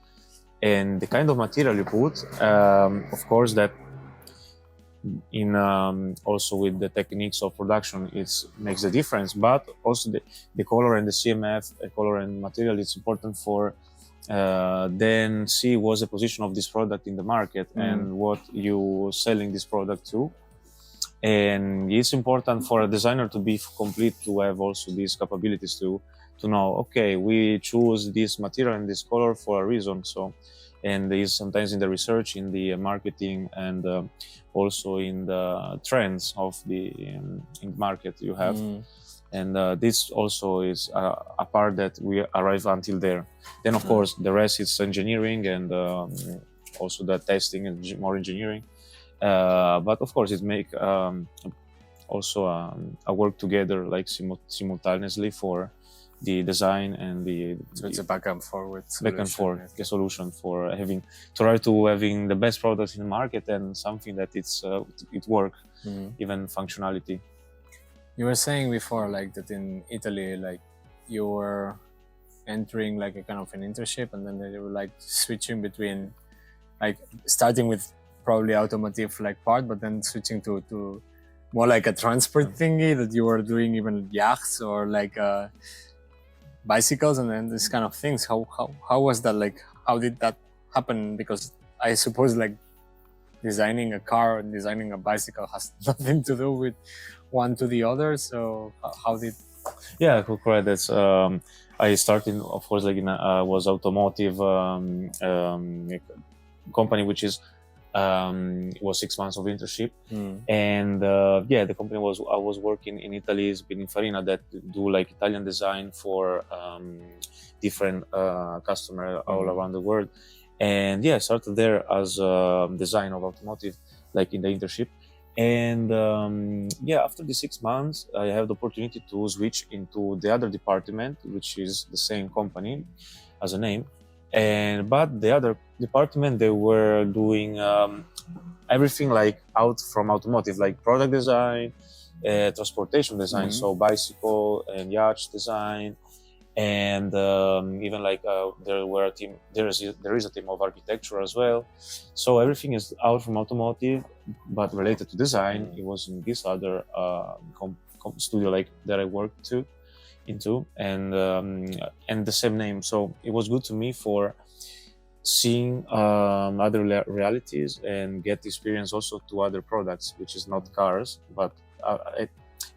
and the kind of material you put. Of course, that in also with the techniques of production, it makes a difference. But also the color and the CMF, color and material, it's important for then see what's the position of this product in the market and what you selling this product to. And it's important for a designer to be complete, to have also these capabilities to know, okay, we choose this material and this color for a reason. So and is sometimes in the research, in the marketing, and also in the trends of the in market you have. And this also is a part that we arrive until there. Then of course the rest is engineering, and also the testing and more engineering. But of course it make also a work together, like simultaneously for the design and So it's a back and forward the solution for having the best products in the market, and something that it work, even functionality. You were saying before, like, that in Italy, like, you were entering like a kind of an internship, and then they were like switching between, like, starting with probably automotive like part, but then switching to more like a transport thingy, that you were doing even yachts or like bicycles and then this kind of things. How was that? Like, how did that happen? Because I suppose like designing a car and designing a bicycle has nothing to do with one to the other. So how did? Yeah, correct. That's I started, of course, like was automotive company, which is was 6 months of internship, and the company I was working in Italy is Pininfarina, that do like Italian design for different customer all around the world. And I started there as design of automotive, like in the internship. And after the 6 months, I have the opportunity to switch into the other department, which is the same company as a name. But the other department, they were doing everything like out from automotive, like product design, transportation design, so bicycle and yacht design, and even like there is a team of architecture as well. So everything is out from automotive, but related to design. It was in this other studio like that I worked into, and the same name. So it was good to me for seeing other realities and get experience also to other products, which is not cars, but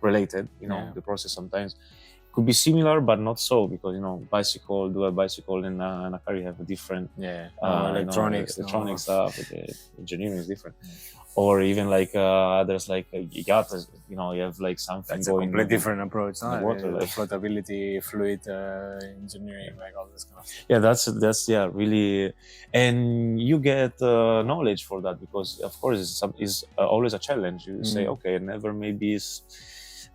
related. The process sometimes could be similar, but not so, because do a bicycle and a car, you have a different electronics stuff. The engineering is different. Or even like others, like yacht, you have like something. That's going a completely different approach. Water, like floatability, fluid engineering, like all this kind of stuff. Yeah, that's really, and you get knowledge for that, because of course it's always a challenge. You say, okay, never maybe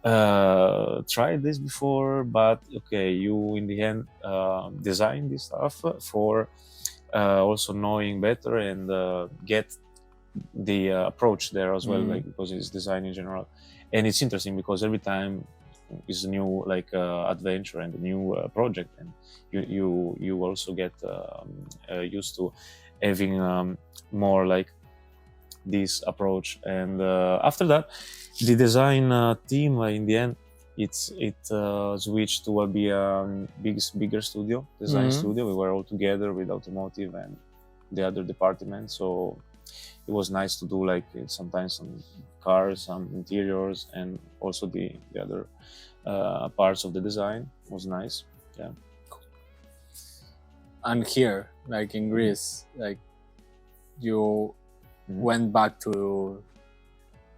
tried this before, but okay, you in the end design this stuff for also knowing better and get the approach there as well, like, because it's design in general. And it's interesting because every time is a new like adventure and a new project, and you also get used to having more like this approach. And after that, the design team in the end it switched to be a bigger studio, design studio. We were all together with automotive and the other department, so it was nice to do like sometimes some cars, some interiors, and also the other parts of the design. It was nice. Yeah. And here, like in Greece, like you went back to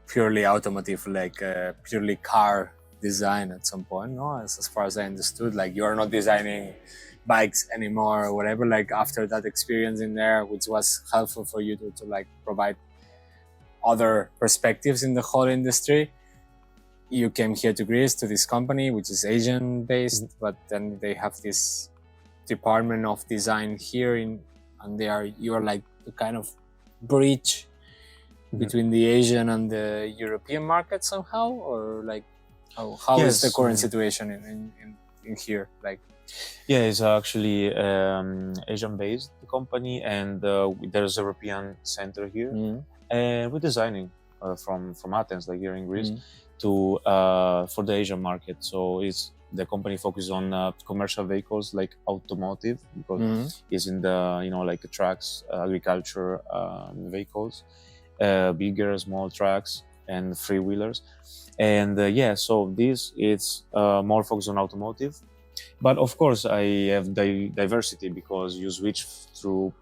purely automotive, like purely car design at some point, no? As far as I understood, like you're not designing bikes anymore or whatever. Like after that experience in there, which was helpful for you to like provide other perspectives in the whole industry, you came here to Greece to this company, which is Asian based, but then they have this department of design here and you are like the kind of bridge between the Asian and the European market somehow, or like how is the current situation in here? Like, yeah, it's actually Asian based company, and there's a European center here, and we're designing from Athens, like here in Greece, to for the Asian market. So it's the company focuses on commercial vehicles like automotive, because it's in the like trucks, agriculture vehicles, bigger, small trucks, and three-wheelers. And so this is more focused on automotive. But of course, I have diversity, because you switch through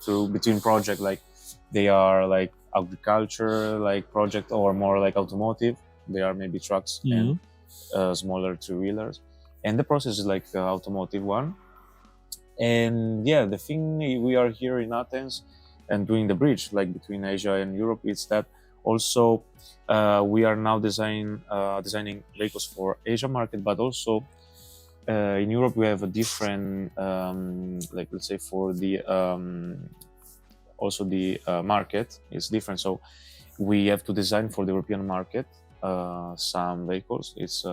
between project, like they are like agriculture like project or more like automotive. They are maybe trucks and smaller two-wheelers, and the process is like the automotive one. And yeah, the thing we are here in Athens and doing the bridge like between Asia and Europe is that also we are now designing vehicles for Asia market, but also in Europe we have a different like let's say for the also the market is different. So we have to design for the European market some vehicles. It's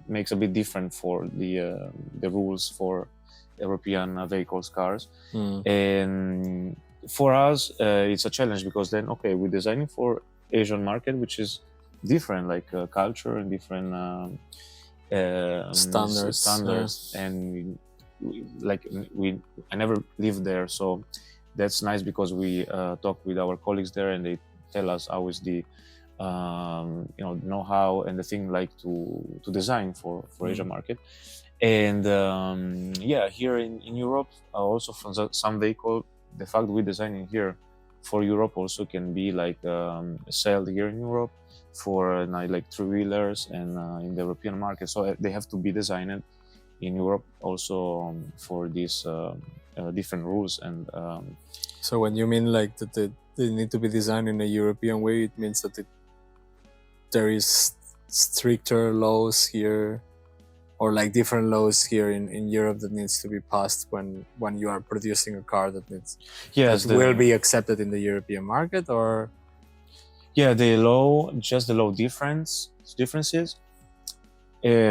makes a bit different for the rules for European vehicles, cars. And for us it's a challenge because then we're designing for Asian market, which is different, like culture and different standards. And I never lived there, so that's nice because we talk with our colleagues there and they tell us how is the know-how and the thing like to design for Asia market. And here in Europe also from some vehicle, the fact we're designing here for Europe also can be like sold here in Europe for like three-wheelers and in the European market. So they have to be designed in Europe also for these different rules. And so when you mean like that they need to be designed in a European way, it means that there is stricter laws here or like different laws here in Europe that needs to be passed when you are producing a car that will be accepted in the European market, or the law differences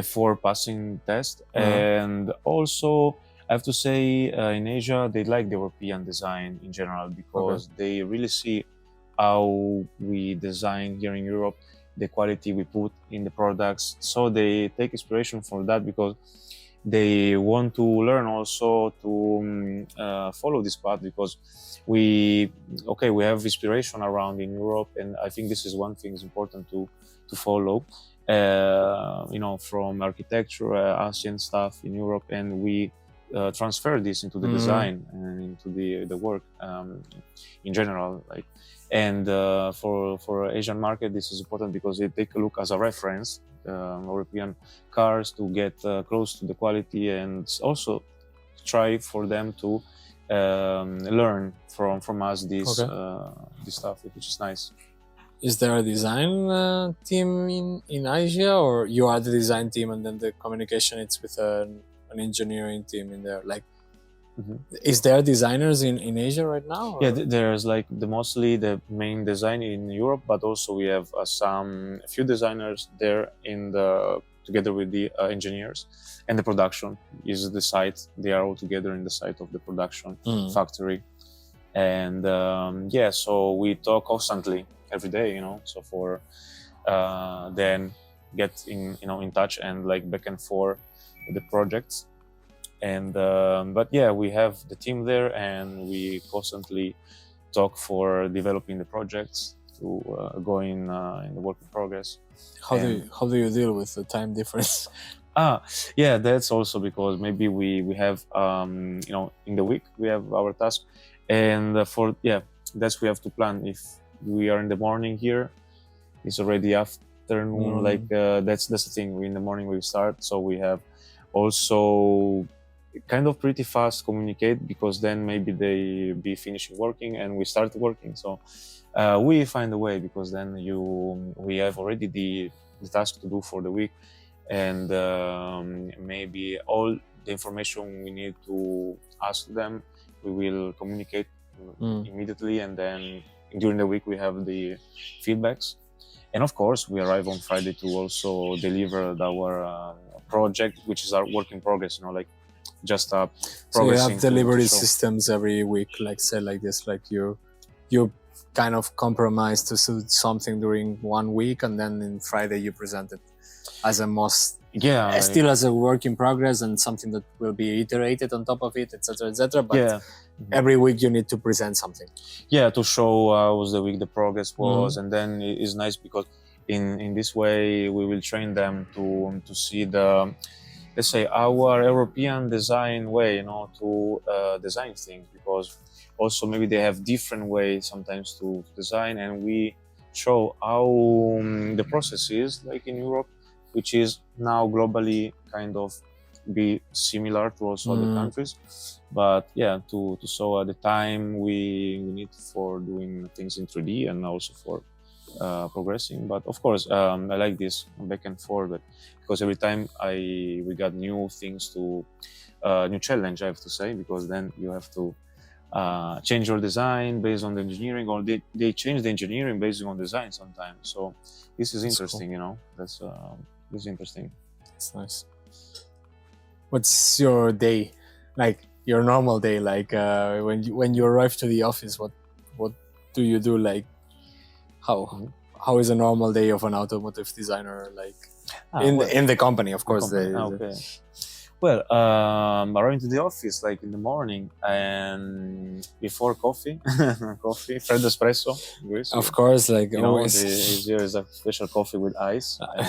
for passing test. And also I have to say in Asia they like the European design in general because they really see how we design here in Europe, the quality we put in the products. So they take inspiration from that because they want to learn also to follow this path, because we have inspiration around in Europe, and I think this is one thing is important to follow from architecture, Asian stuff in Europe, and we transfer this into the design and into the work in general, like. And for Asian market, this is important because they take a look as a reference, European cars, to get close to the quality, and also try for them to learn from us this stuff, which is nice. Is there a design team in Asia, or you are the design team and then the communication it's with an engineering team in there? Like, is there designers in Asia right now? Or? Yeah, there's like mostly the main design in Europe, but also we have a few designers there together with the engineers, and the production is the site. They are all together in the site of the production factory, and so we talk constantly every day, so for then get in touch and like back and forth with the projects. And we have the team there, and we constantly talk for developing the projects to going in the work in progress. How do you deal with the time difference? That's also because maybe we have in the week we have our task, and that's we have to plan. If we are in the morning here, it's already afternoon. Like that's the thing. In the morning we start, so we have also kind of pretty fast communicate, because then maybe they be finishing working and we start working. So we find a way, because then we have already the task to do for the week, and maybe all the information we need to ask them, we will communicate immediately, and then during the week we have the feedbacks. And of course we arrive on Friday to also deliver our project, which is our work in progress, like just progressing. So you have delivery systems every week, like say like this, like you kind of compromise to suit something during 1 week, and then in Friday you present it as a still as a work in progress and something that will be iterated on top of it, etc. But every week you need to present something. To show how the week the progress was, and then it is nice because in this way we will train them to see the, let's say, our European design way, to design things, because also maybe they have different ways sometimes to design, and we show how the process is like in Europe, which is now globally kind of be similar to also other countries. But yeah, to show at the time we need for doing things in 3D and also for progressing. But of course, I like this back and forth, because every time we got new things to new challenge, I have to say, because then you have to change your design based on the engineering, or they change the engineering based on design sometimes. So this is interesting, cool. you know. This is interesting. That's nice. What's your day like? Your normal day, like when you arrive to the office, what do you do? Like how is a normal day of an automotive designer like in the company? Of course, okay. Well, arriving to the office like in the morning and before coffee, Fred espresso. Of course, like you know, always. There is a special coffee with ice, and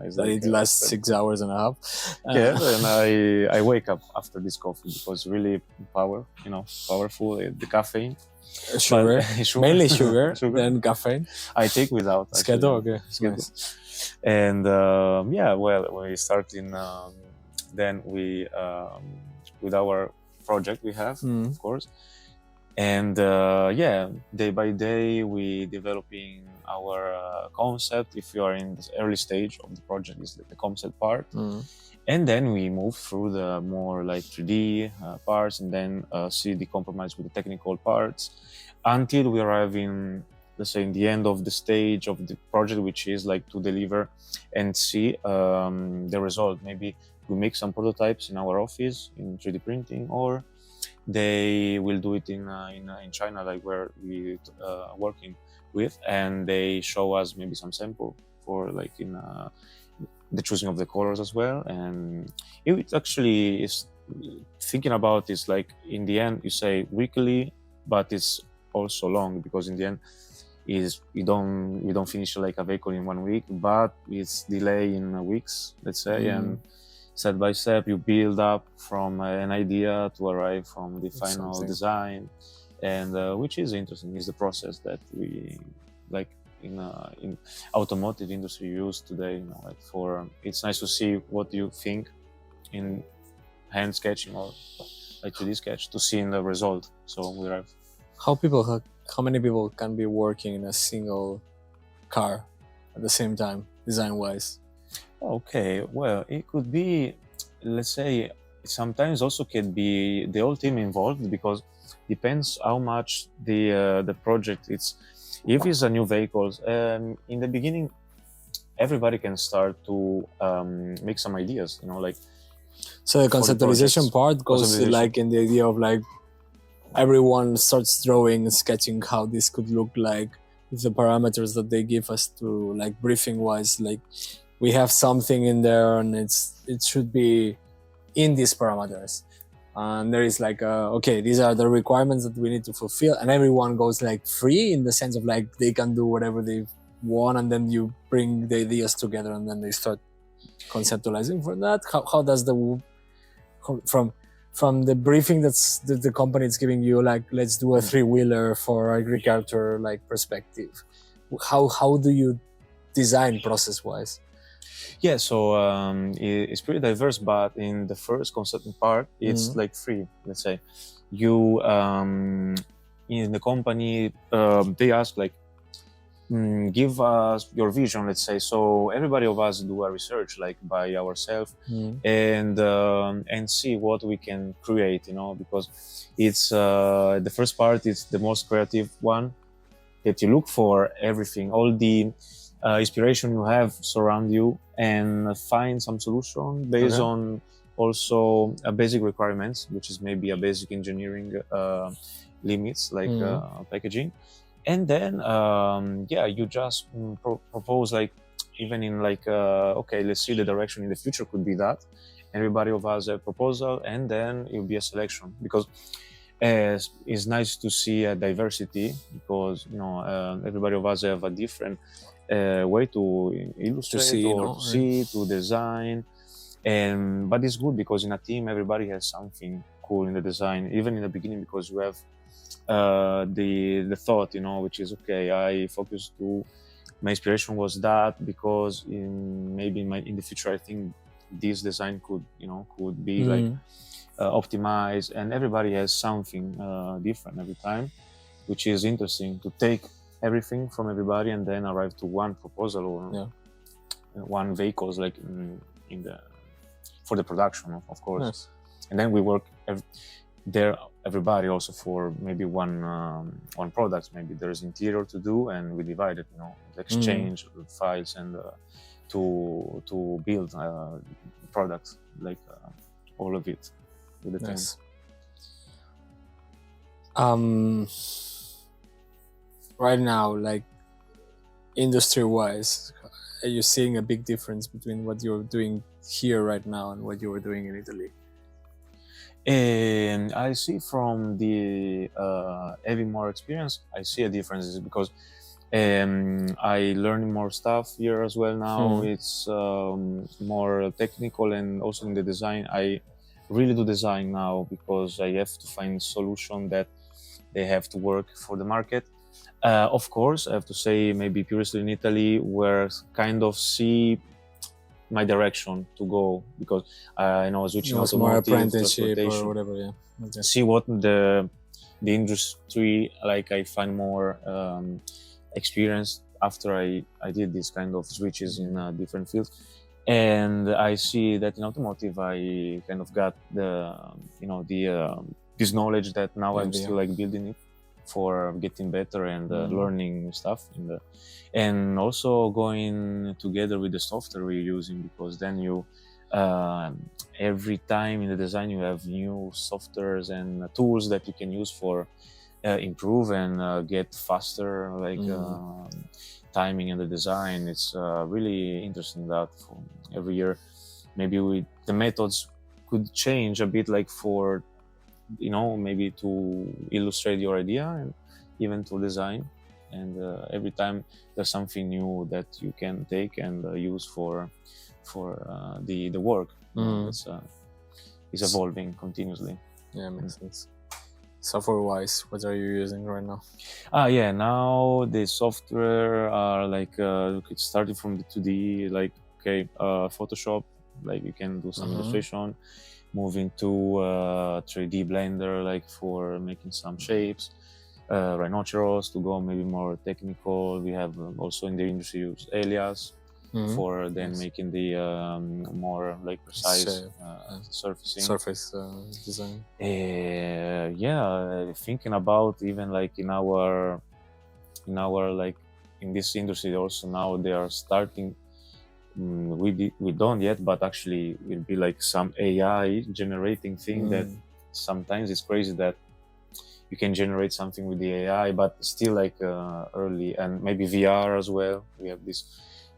it's That like, it lasts 6 hours and a half. Yeah, and I wake up after this coffee because really powerful, the caffeine. Sugar. Mainly sugar, Sugar. then caffeine. I take without. Schedule, okay. Schedule. Nice. And well, we start in. Then we with our project we have, of course, and day by day we developing our concept. If you are in the early stage of the project, is the concept part, and then we move through the more like 3D parts, and then see the compromise with the technical parts until we arrive in, let's say, in the end of the stage of the project, which is like to deliver and see the result. Maybe we make some prototypes in our office in 3D printing, or they will do it in China, like where we working with, and they show us maybe some sample for like in the choosing of the colors as well. And it actually is thinking about is like in the end you say weekly, but it's also long, because in the end is you don't finish like a vehicle in 1 week, but it's delay in weeks, let's say, and step by step you build up from an idea to arrive from the final design, and which is interesting is the process that we like in automotive industry use today. You know, like it's nice to see what you think in hand sketching or like 3D sketch to see in the result. So we arrive. How many people can be working in a single car at the same time, design-wise? Okay, well, it could be, let's say, sometimes also can be the whole team involved, because depends how much the project it's. If it's a new vehicle, in the beginning, everybody can start to make some ideas, you know, like. So the conceptualization part goes like in the idea of like everyone starts drawing and sketching how this could look like with the parameters that they give us to like briefing wise, like we have something in there and it should be in these parameters, and there is like okay, these are the requirements that we need to fulfill, and everyone goes like free in the sense of like they can do whatever they want, and then you bring the ideas together and then they start conceptualizing for that. How does from the briefing that's the company is giving you, like let's do a 3-wheeler for agriculture like perspective, how do you design process wise? Yeah, so it's pretty diverse, but in the first consulting part, it's like free. Let's say you in the company they ask like give us your vision, let's say. So everybody of us do a research like by ourselves and see what we can create, you know, because it's the first part is the most creative one, that you look for everything, all the inspiration you have surround you, and find some solution based on also basic requirements, which is maybe a basic engineering limits like packaging. And then you just propose like even in like okay, let's see the direction in the future could be that. Everybody of us a proposal, and then it'll be a selection, because it's nice to see a diversity, because you know everybody of us have a different way to illustrate to design, but it's good because in a team everybody has something cool in the design, even in the beginning, because you have the thought, which is okay. I focused to my inspiration was that because in the future I think this design could be like optimized, and everybody has something different every time, which is interesting to take everything from everybody and then arrive to one proposal or one vehicles like for the production of course. Nice. And then we work everybody also for maybe one product. Maybe there's interior to do and we divide it, exchange files and to build products like all of it with the Nice. Right now, like industry-wise, are you seeing a big difference between what you're doing here right now and what you were doing in Italy? And I see from the having more experience, I see a difference because I learn more stuff here as well now. It's more technical, and also in the design, I really do design now because I have to find solution that they have to work for the market. Of course, I have to say maybe previously in Italy, where kind of see my direction to go because I was switching automotive, more apprenticeship transportation, or whatever. Yeah. Okay. See what the industry like. I find more experience after I did this kind of switches in different fields, and I see that in automotive I kind of got this knowledge that now I'm still like building it for getting better and learning new stuff and also going together with the software we're using, because then you every time in the design you have new softwares and tools that you can use for improve and get faster timing in the design. It's really interesting that every year maybe the methods could change a bit, like for maybe to illustrate your idea and even to design, and every time there's something new that you can take and use for the work. It's evolving continuously. Yeah, makes sense. Software wise, what are you using right now? Now the software are like it started from the 2D, like Photoshop, like you can do some illustration, moving to 3D Blender, like for making some shapes, Rhinoceros to go maybe more technical. We have also in the industry use Alias for then making the more like precise surface design. Thinking about even like in our like in this industry also now they are starting. We don't yet, but actually will be like some AI generating thing that sometimes it's crazy that you can generate something with the AI, but still like early, and maybe VR as well. We have this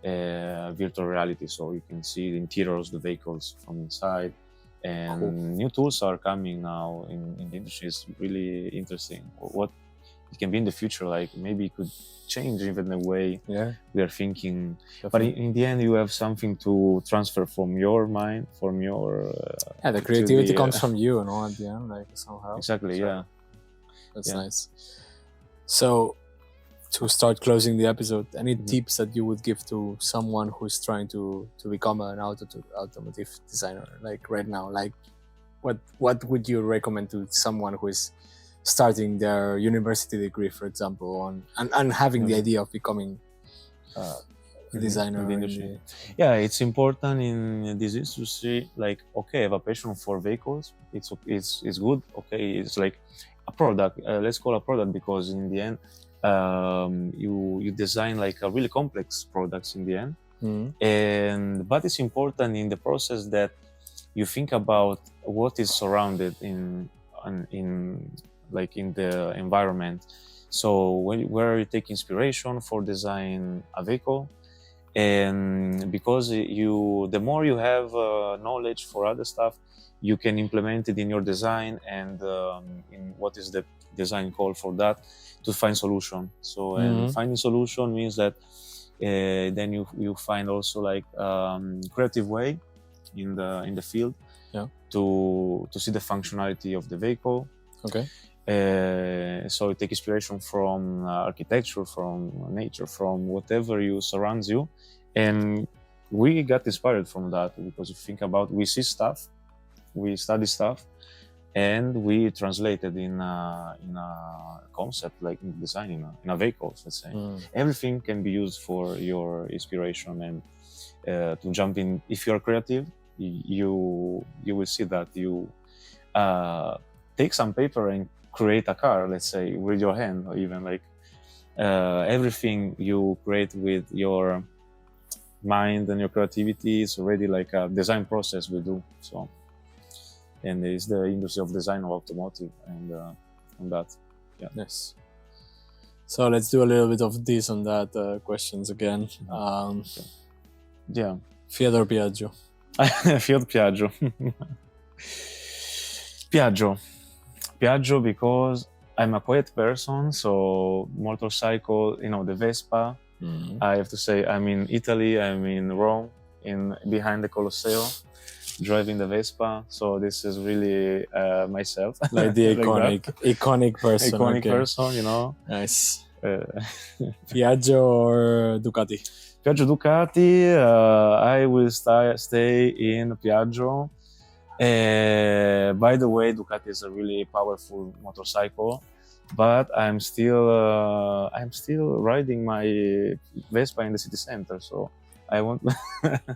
virtual reality, so you can see the interiors of the vehicles from inside, and new tools are coming now in the industry. It's really interesting what it can be in the future. Like maybe it could change even the way we are thinking. Definitely. But in the end, you have something to transfer from your mind, from your the creativity comes from you, at the end, like somehow. Exactly. So, that's nice. So, to start closing the episode, any tips that you would give to someone who's trying to become an automotive designer, like right now? Like, what would you recommend to someone who is starting their university degree, for example, and having the idea of becoming a designer in the industry? It's important in this industry. Like, have a passion for vehicles. It's good. It's like a product. Let's call a product, because in the end, you design like a really complex products in the end. But it's important in the process that you think about what is surrounded in the environment. So where you take inspiration for design a vehicle, and because the more you have knowledge for other stuff, you can implement it in your design and in what is the design call for that to find solution. So and finding solution means that then you find also like creative way in the field to see the functionality of the vehicle. So you take inspiration from architecture, from nature, from whatever you surrounds you, and we got inspired from that because if you think about, we see stuff, we study stuff, and we translated in a concept like in design in a vehicle, let's say. Everything can be used for your inspiration and to jump in. If you're creative, you will see that you take some paper and create a car, let's say, with your hand, or even like everything you create with your mind and your creativity is already like a design process we do. So, and it's the industry of design of automotive and on that. Yeah. Yes. So let's do a little bit of this on that questions again. Yeah. Fiat or Piaggio? Fiat Piaggio. Piaggio because I'm a quiet person, so motorcycle, the Vespa. I have to say, I'm in Italy, I'm in Rome, behind the Colosseo, driving the Vespa. So this is really myself. Like the iconic person. Iconic person, Nice. Piaggio or Ducati? Piaggio Ducati, I will stay in Piaggio. By the way, Ducati is a really powerful motorcycle, but I'm still riding my Vespa in the city center. So I want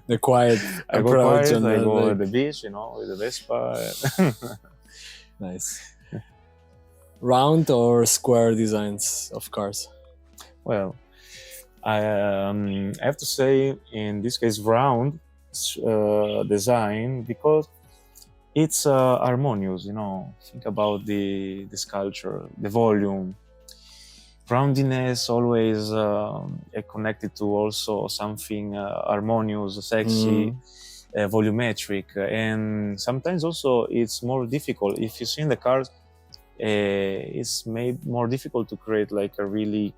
the quiet approach. I go to the beach, with the Vespa. Nice. Round or square designs of cars? Well, I have to say in this case round design because it's harmonious, think about the sculpture, the volume. Roundiness always connected to also something harmonious, sexy, volumetric, and sometimes also it's more difficult. If you see in the cars, it's made more difficult to create like a really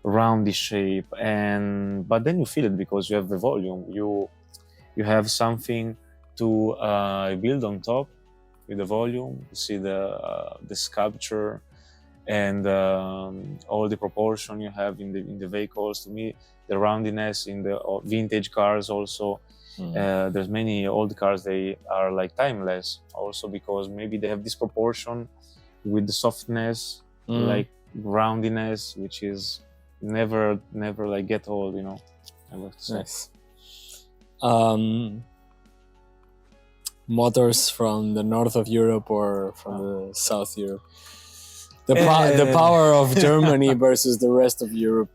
roundy shape, but then you feel it because you have the volume. You have something to build on top with the volume. You see the sculpture and all the proportion you have in the vehicles. To me, the roundiness in the vintage cars also. There's many old cars, they are like timeless also because maybe they have this proportion with the softness, like roundiness, which is never like get old, I would say. Nice. Motors from the north of Europe or from the south Europe? The power of Germany versus the rest of Europe.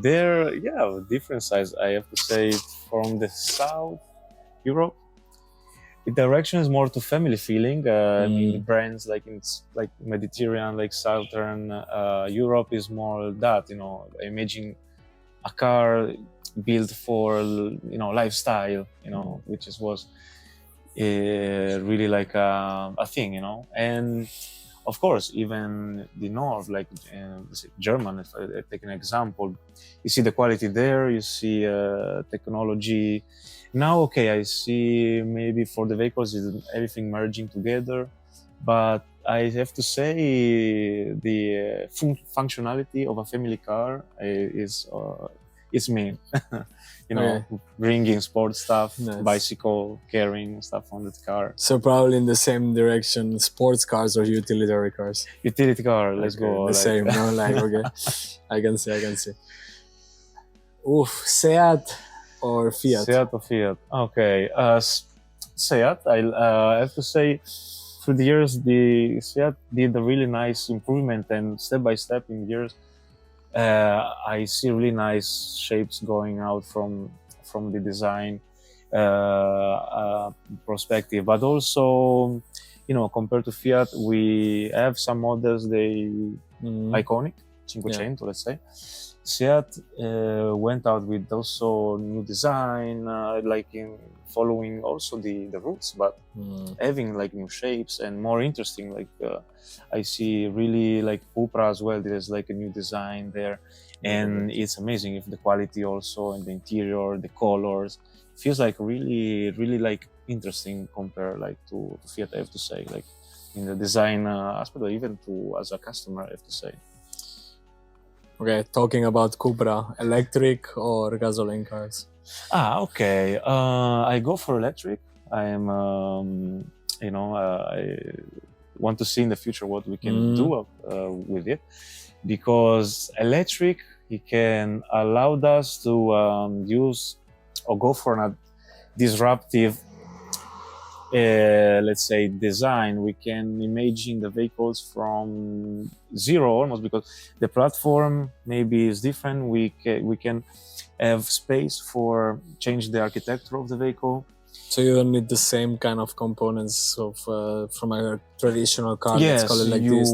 There, different size. I have to say, from the South Europe, the direction is more to family feeling. I mean, the brands like Mediterranean, like Southern Europe is more that. I imagine a car built for lifestyle. Which was really like a thing. And of course, even the north, like German, if I take an example, you see the quality there, you see technology. Now, I see maybe for the vehicles, everything merging together, but I have to say the functionality of a family car is me. Bringing sports stuff, nice. Bicycle, carrying stuff on the car. So probably in the same direction, sports cars or utilitarian cars? Utility car, let's go. The same, no? Okay. I can see. Oof, Seat or Fiat? Seat or Fiat. Okay. Seat, I have to say, through the years, the Seat did a really nice improvement, and step by step in years, I see really nice shapes going out from the design perspective, but also, compared to Fiat, we have some models iconic, Cinquecento, let's say. Seat went out with also new design, like in following also the roots, but having like new shapes and more interesting. Like I see really like Cupra as well. There's like a new design there, and it's amazing if the quality also and the interior, the colors feels like really like interesting compared like to Fiat. I have to say, like in the design aspect, or even to as a customer, I have to say. Okay, talking about Cupra, electric or gasoline cars? Okay. I go for electric. I'm, I want to see in the future what we can do with it, because electric, it can allow us to use or go for a disruptive, let's say, design. We can imagine the vehicles from zero almost, because the platform maybe is different. We can have space for change the architecture of the vehicle. So you don't need the same kind of components of from a traditional car. Yes, let's call it like this.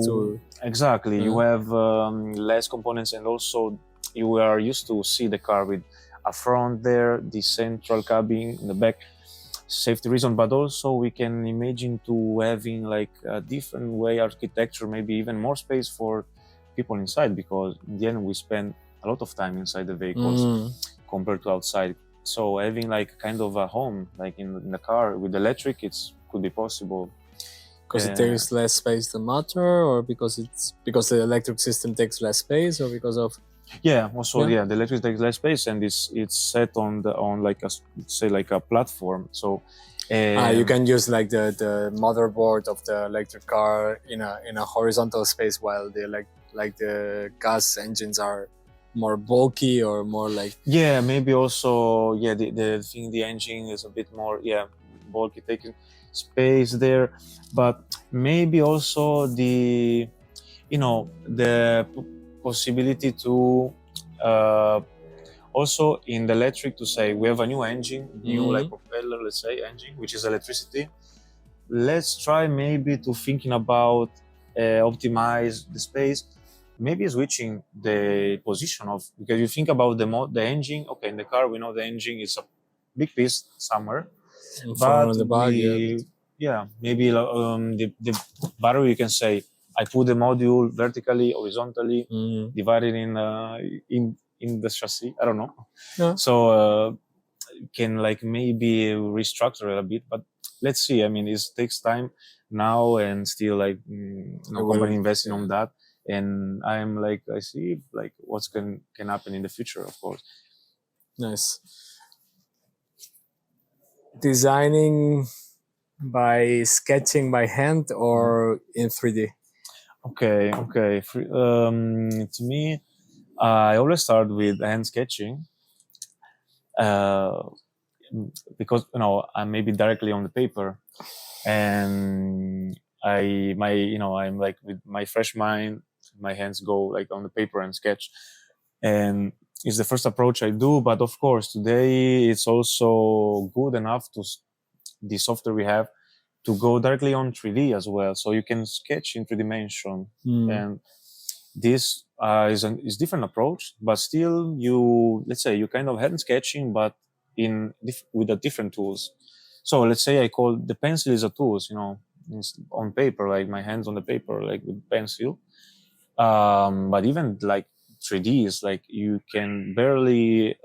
Exactly. You have less components, and also you are used to see the car with a front there, the central cabin in the back, safety reason, but also we can imagine to having like a different way architecture, maybe even more space for people inside, because in the end we spend a lot of time inside the vehicles compared to outside. So having like kind of a home, like in the car with electric, could be possible. Because it takes less space than motor, or because the electric system takes less space, or because of the electric takes less space, and it's set on like a platform. So you can use like the motherboard of the electric car in a horizontal space, while the gas engines are more bulky or more like maybe also the engine is a bit more bulky, taking space there, but maybe also the possibility to also in the electric to say we have a new engine, new like propeller, let's say, engine, which is electricity. Let's try maybe to thinking about optimize the space, maybe switching the position of, because you think about the engine. Okay, in the car we know the engine is a big piece somewhere, but on the back, maybe the battery, you can say I put the module vertically, horizontally, divided in the chassis. I don't know. Yeah. So can like maybe restructure it a bit, but let's see. I mean, it takes time now, and still like company investing on that. And I'm like, I see like what's can happen in the future, of course. Nice. Designing by sketching by hand or in 3D? Okay. To me, I always start with hand sketching, because I'm maybe directly on the paper, and I'm like with my fresh mind, my hands go like on the paper and sketch, and it's the first approach I do. But of course, today it's also good enough to the software we have to go directly on 3D as well, so you can sketch in 3D, and this is different approach, but still let's say you kind of hand sketching, but with the different tools. So let's say I call the pencil is a tool, on paper, like my hands on the paper, like with pencil. But even like 3D is like you can barely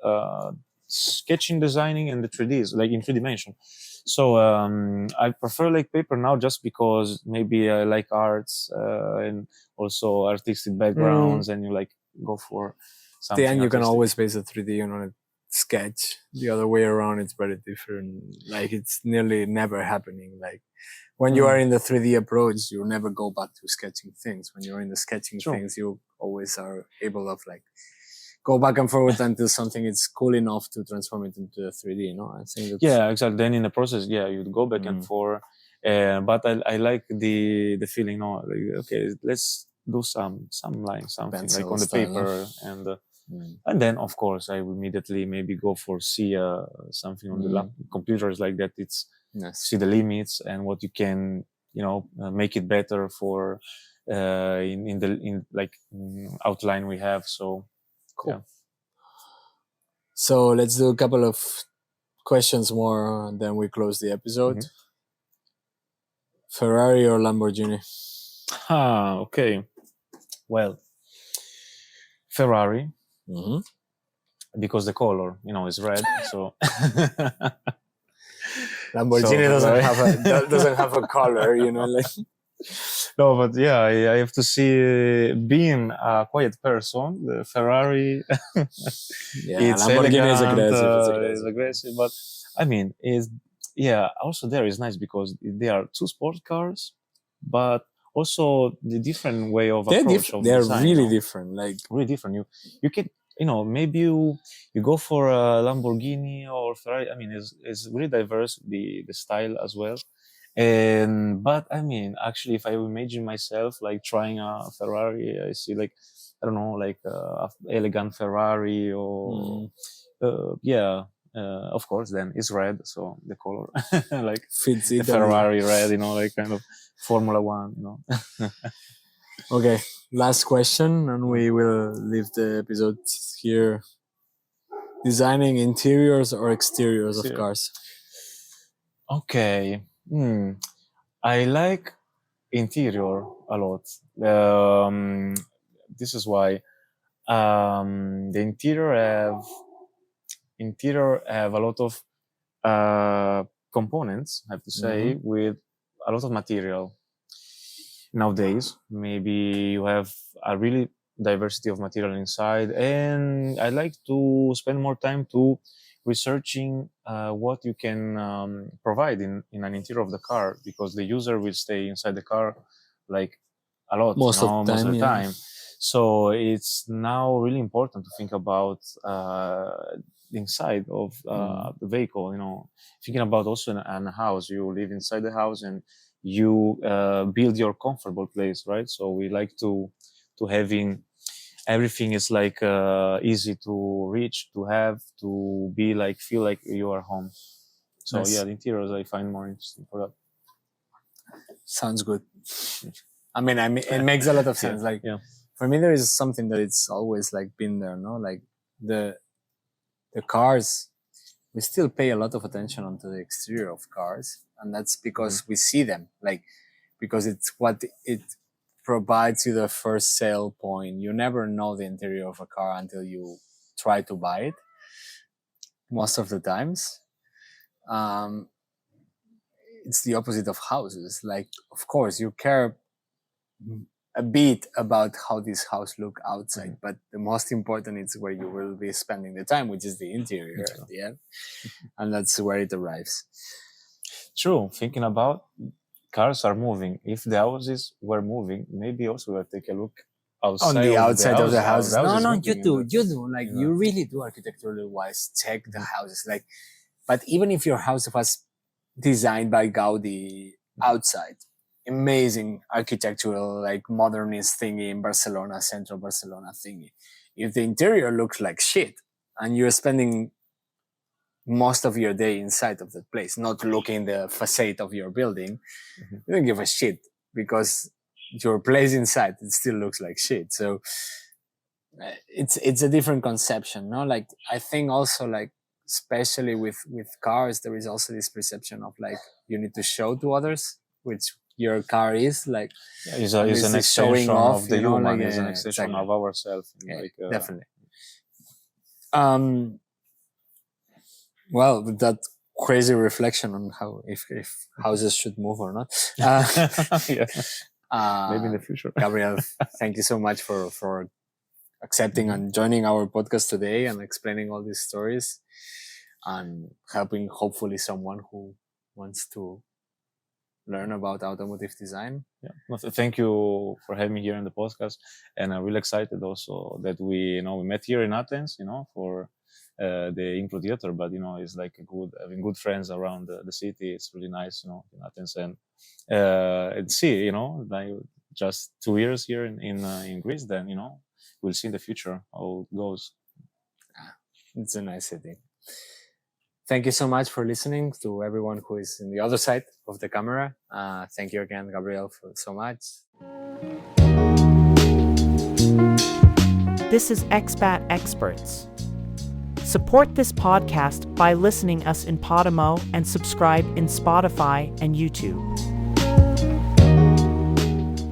sketching, designing, and the 3D is like in 3D. So I prefer like paper now, just because maybe I like arts and also artistic backgrounds, and you like go for something. Then you can always base a 3D on a sketch. The other way around, it's very different. Like it's nearly never happening. Like when you are in the 3D approach, you never go back to sketching things. When you're in the sketching things, you always are able of like go back and forth until something is cool enough to transform it into a 3D. I think that's... exactly. Then in the process, you'd go back and forth. But I like the feeling. Like, okay, let's do some lines, something pencil like on the paper, and then of course I will immediately maybe go for see something on the computers like that. It's see the limits and what you can make it better for in outline we have. So cool. Yeah. So let's do a couple of questions more, and then we close the episode. Ferrari or Lamborghini? Okay. Well, Ferrari, because the color, is red. So Lamborghini doesn't have a color, like. No, but yeah, I have to see, being a quiet person, the Ferrari, it's Lamborghini is elegant, aggressive. it's aggressive, but I mean, also there is nice because they are two sports cars, but also the different way of approach of They're design, really you know? different. Like Really different. You can, maybe you go for a Lamborghini or Ferrari. I mean, it's really diverse, the style as well. But I mean, actually, if I imagine myself like trying a Ferrari, I see like, I don't know, like a elegant Ferrari or of course, then it's red, so the color like fits the Italy. Ferrari red, like kind of Formula One, Okay, last question, and we will leave the episode here. Designing interiors or exteriors of cars? Okay. I like interior a lot. This is why the interior have a lot of components, I have to say, with a lot of material. Nowadays, maybe you have a really diversity of material inside, and I like to spend more time to researching what you can provide in an interior of the car, because the user will stay inside the car like a lot most of the time. So it's now really important to think about the inside of the vehicle, thinking about also in a house. You live inside the house and you build your comfortable place, right? So we like to having everything is like easy to reach, to have, to be like, feel like you are home. So nice. The interiors I find more interesting for that. Sounds good. I mean, it makes a lot of sense. For me, there is something that it's always like been there, no? Like the cars, we still pay a lot of attention onto the exterior of cars, and that's because we see them, like, because it's what it provides you the first sale point. You never know the interior of a car until you try to buy it. Most of the times, it's the opposite of houses. Like, of course, you care a bit about how this house look outside, but the most important is where you will be spending the time, which is the interior at the end, and that's where it arrives. True. Thinking about cars are moving. If the houses were moving, maybe also we'll take a look outside on the outside of the houses. No, you do. Like, you really do architecturally wise check the houses. Like, but even if your house was designed by Gaudi outside, amazing architectural, like modernist thingy in Barcelona, central Barcelona thingy. If the interior looks like shit and you're spending most of your day inside of that place, not looking the facade of your building, you don't give a shit, because your place inside, it still looks like shit. So it's a different conception, no? Like, I think also, like, especially with cars, there is also this perception of like, you need to show to others, which your car is like, is an extension of the human, is an extension of ourselves. Definitely. Well, with that crazy reflection on how if houses should move or not, maybe in the future. Gabriel, thank you so much for accepting and joining our podcast today and explaining all these stories and helping hopefully someone who wants to learn about automotive design. Thank you for having me here in the podcast, and I'm really excited also that we met here in Athens, for the Impro Theater, but it's like having good friends around the city. It's really nice, in Athens, and see, like just 2 years here in Greece. Then we'll see in the future how it goes. It's a nice city. Thank you so much for listening to everyone who is in the other side of the camera. Thank you again, Gabriel, so much. This is Expat Experts. Support this podcast by listening us in Podimo and subscribe in Spotify and YouTube.